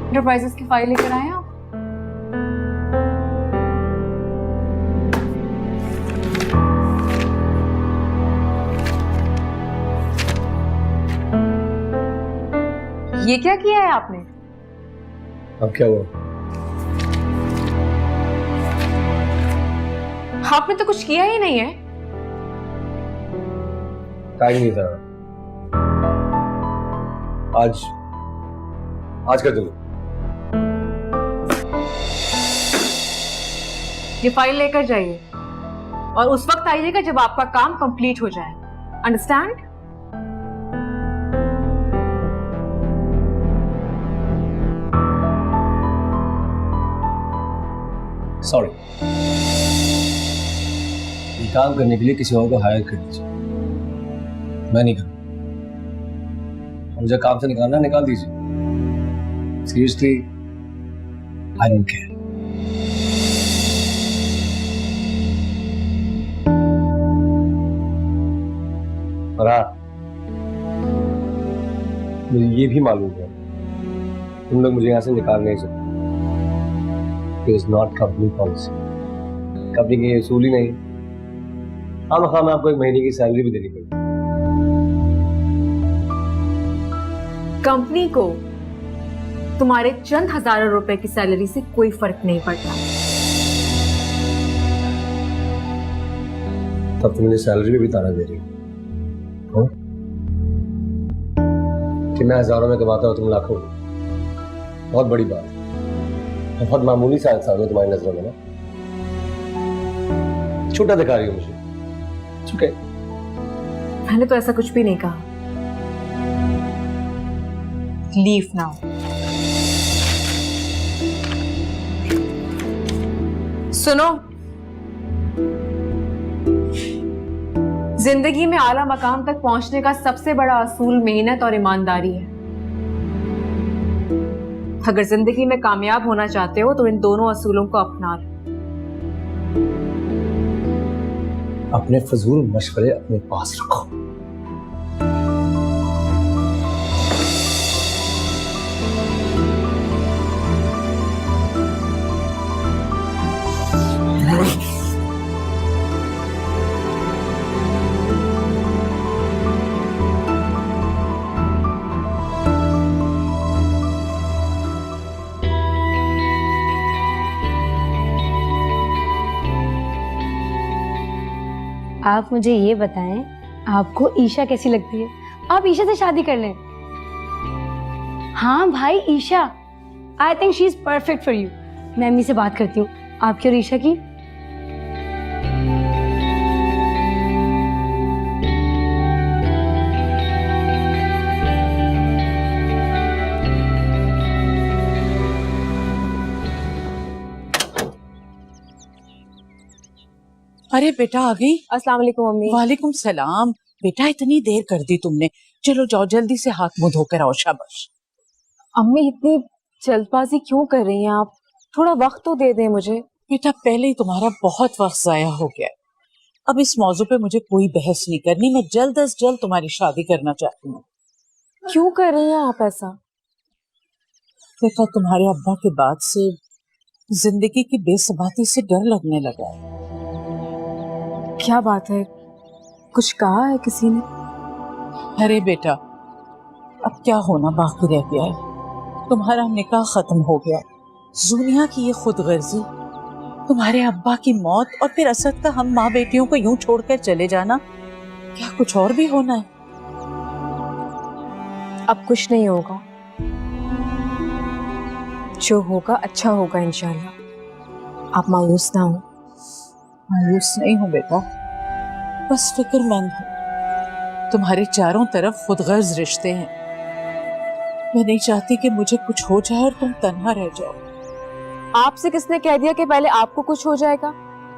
एंटरप्राइजेस की फाइल लेकर आए आप? ये क्या किया है आपने? अब क्या हुआ? आपने तो कुछ किया ही नहीं है। टाइम नहीं था। आज कर दूँ। ये फाइल लेकर जाइए और उस वक्त आइएगा जब आपका काम कंप्लीट हो जाए। अंडरस्टैंड? सॉरी, ये काम करने के लिए किसी और को हायर कर दीजिए, मैं नहीं करूँ। मुझे काम से निकालना, निकाल दीजिए। Seriously, I don't care. और हाँ, मुझे ये भी मालूम है तुम लोग मुझे यहाँ से निकाल नहीं सकते। It is not company policy. Company की असूल ही नहीं। हाँ, मैं आपको 1 महीने की सैलरी भी देनी पड़ेगी। कंपनी को तुम्हारे चंद हजारों रुपए की सैलरी से कोई फर्क नहीं पड़ता। तब तो मुझे सैलरी भी ताना दे रही हो कि मैं हजारों में कमाता हूँ, तुम लाखों में। बहुत बड़ी बात है। बहुत मामूली सा इंसान हूँ तुम्हारी नजरों में ना। छोटा दिखा रही हो मुझे। चुके। मैंने तो ऐसा कुछ भी नहीं कहा। Leave now. सुनो, जिंदगी में आला मकाम तक पहुंचने का सबसे बड़ा असूल मेहनत और ईमानदारी है। अगर जिंदगी में कामयाब होना चाहते हो तो इन दोनों असूलों को अपना लो। अपने फजूल मशवरे अपने पास रखो। आप मुझे ये बताएं, आपको ईशा कैसी लगती है? आप ईशा से शादी कर लें। हाँ भाई, Isha. I think she is perfect for you. मैं अम्मी से बात करती हूँ आपकी और ईशा की। अरे बेटा आ गई। अस्सलाम वालेकुम मम्मी। वालेकुम सलाम। बेटा इतनी देर कर दी तुमने। चलो जाओ जल्दी से हाथ मुंह धोकर आओ। शाबाश। अम्मी इतनी जल्दबाजी क्यों कर रही हैं आप? थोड़ा वक्त तो दे दें मुझे। बेटा पहले ही तुम्हारा बहुत वक्त जाया हो गया। अब इस मौजू पे मुझे कोई बहस नहीं करनी। मैं जल्द अज जल्द तुम्हारी शादी करना चाहती हूँ। क्यों कर रही हैं आप ऐसा? बेटा, तुम्हारे अब्बा के बाद से जिंदगी की बेसबाती से डर लगने लगा है। क्या बात है, कुछ कहा है किसी ने? अरे बेटा, अब क्या होना बाकी रह गया है। तुम्हारा निकाह खत्म हो गया, जुनिया की ये खुदगर्जी, तुम्हारे अब्बा की मौत और फिर असद का हम माँ बेटियों को यूं छोड़कर चले जाना, क्या कुछ और भी होना है? अब कुछ नहीं होगा, जो होगा अच्छा होगा इंशाल्लाह। आप मायूस ना हो। मायूस नहीं हूँ बेटा, बस फिक्रमंद हूँ। तुम्हारे चारों तरफ खुदगर्ज रिश्ते हैं। मैं नहीं चाहती कि मुझे कुछ हो जाए और तुम तन्हा रह जाओ। आपसे किसने कह दिया कि पहले आपको कुछ हो जाएगा?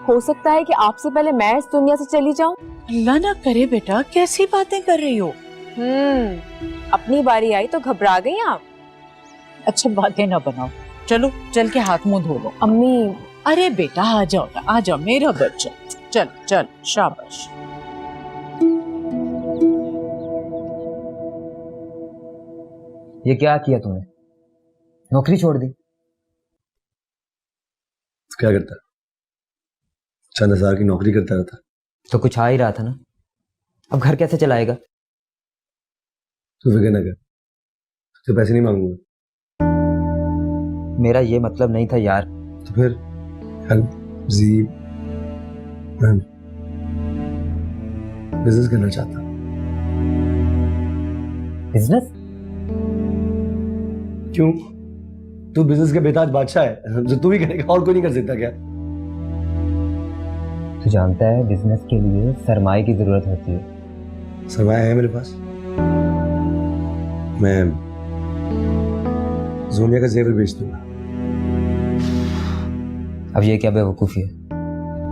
हो सकता है कि आपसे पहले मैं इस दुनिया से चली जाऊं। अल्लाह ना करे बेटा, कैसी बातें कर रही हो? अपनी बारी आई तो घबरा गई आप? अच्छा बातें ना बनाओ, चलो चल के हाथ मुंह धो लो। अम्मी। अरे बेटा आ जाओ ना, आ जाओ मेरा बच्चा, चल चल शाबाश। ये क्या किया तुमने? नौकरी छोड़ दी? क्या करता? चंद हजार की नौकरी करता रहता। तो कुछ आ ही रहा था ना, अब घर कैसे चलाएगा? तू फिक्र न कर, तुझसे पैसे नहीं मांगूंगा। मेरा ये मतलब नहीं था यार। तो फिर मैं बिजनेस करना चाहता। बिजनेस? क्यों? तू बिजनेस का बेताज बादशाह है, जो तू ही करेगा और कोई नहीं कर सकता क्या? तू जानता है बिजनेस के लिए सरमाए की जरूरत होती है। सरमाया है मेरे पास। मैं जोनिया का जेवर बेच दूंगा। अब ये क्या बेवकूफी है?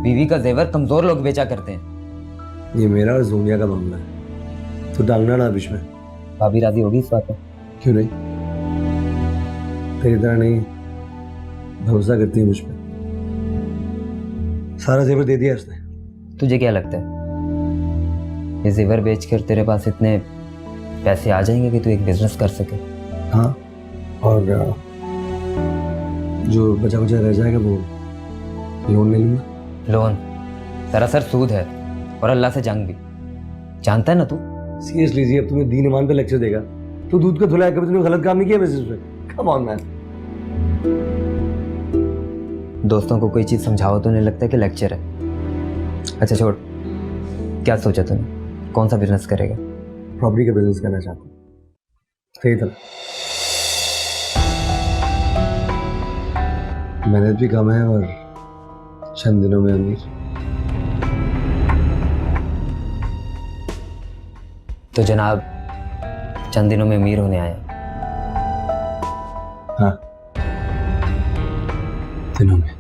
बीवी का जेवर कमजोर लोग बेचा करते हैं। ये मेरा और जोनिया का मामला है, तो डालना ना बीच में। भाभी राजी होगी इस बात पे? क्यों नहीं, तेरी तरह नहीं, भरोसा करती है मुझ पर। सारा जेवर दे दिया उसने। तुझे क्या लगता है ये जेवर बेचकर तेरे पास इतने पैसे आ जाएंगे कि तू एक बिजनेस कर सके? हाँ, और जो बचा बचा रह जाएगा वो लोन ले लूंगा। लोन सरासर सूद है और अल्लाह से जंग भी, जानता है ना तू? सीरियसली जी, अब तुम्हें दीन ईमान पे लेक्चर देगा? तू दूध का धुलाया, कभी तूने गलत काम नहीं किया बिजनेस में? Come on man. दोस्तों को कोई चीज समझाओ तो नहीं लगता कि लेक्चर है। अच्छा छोड़, क्या सोचा तूने, कौन सा बिजनेस करेगा? प्रॉपर्टी का बिजनेस करना चाहता हूँ। सही था, मेहनत भी कम है और चंद दिनों में अमीर। तो जनाब चंद दिनों में अमीर होने आया? हाँ, दिनों में।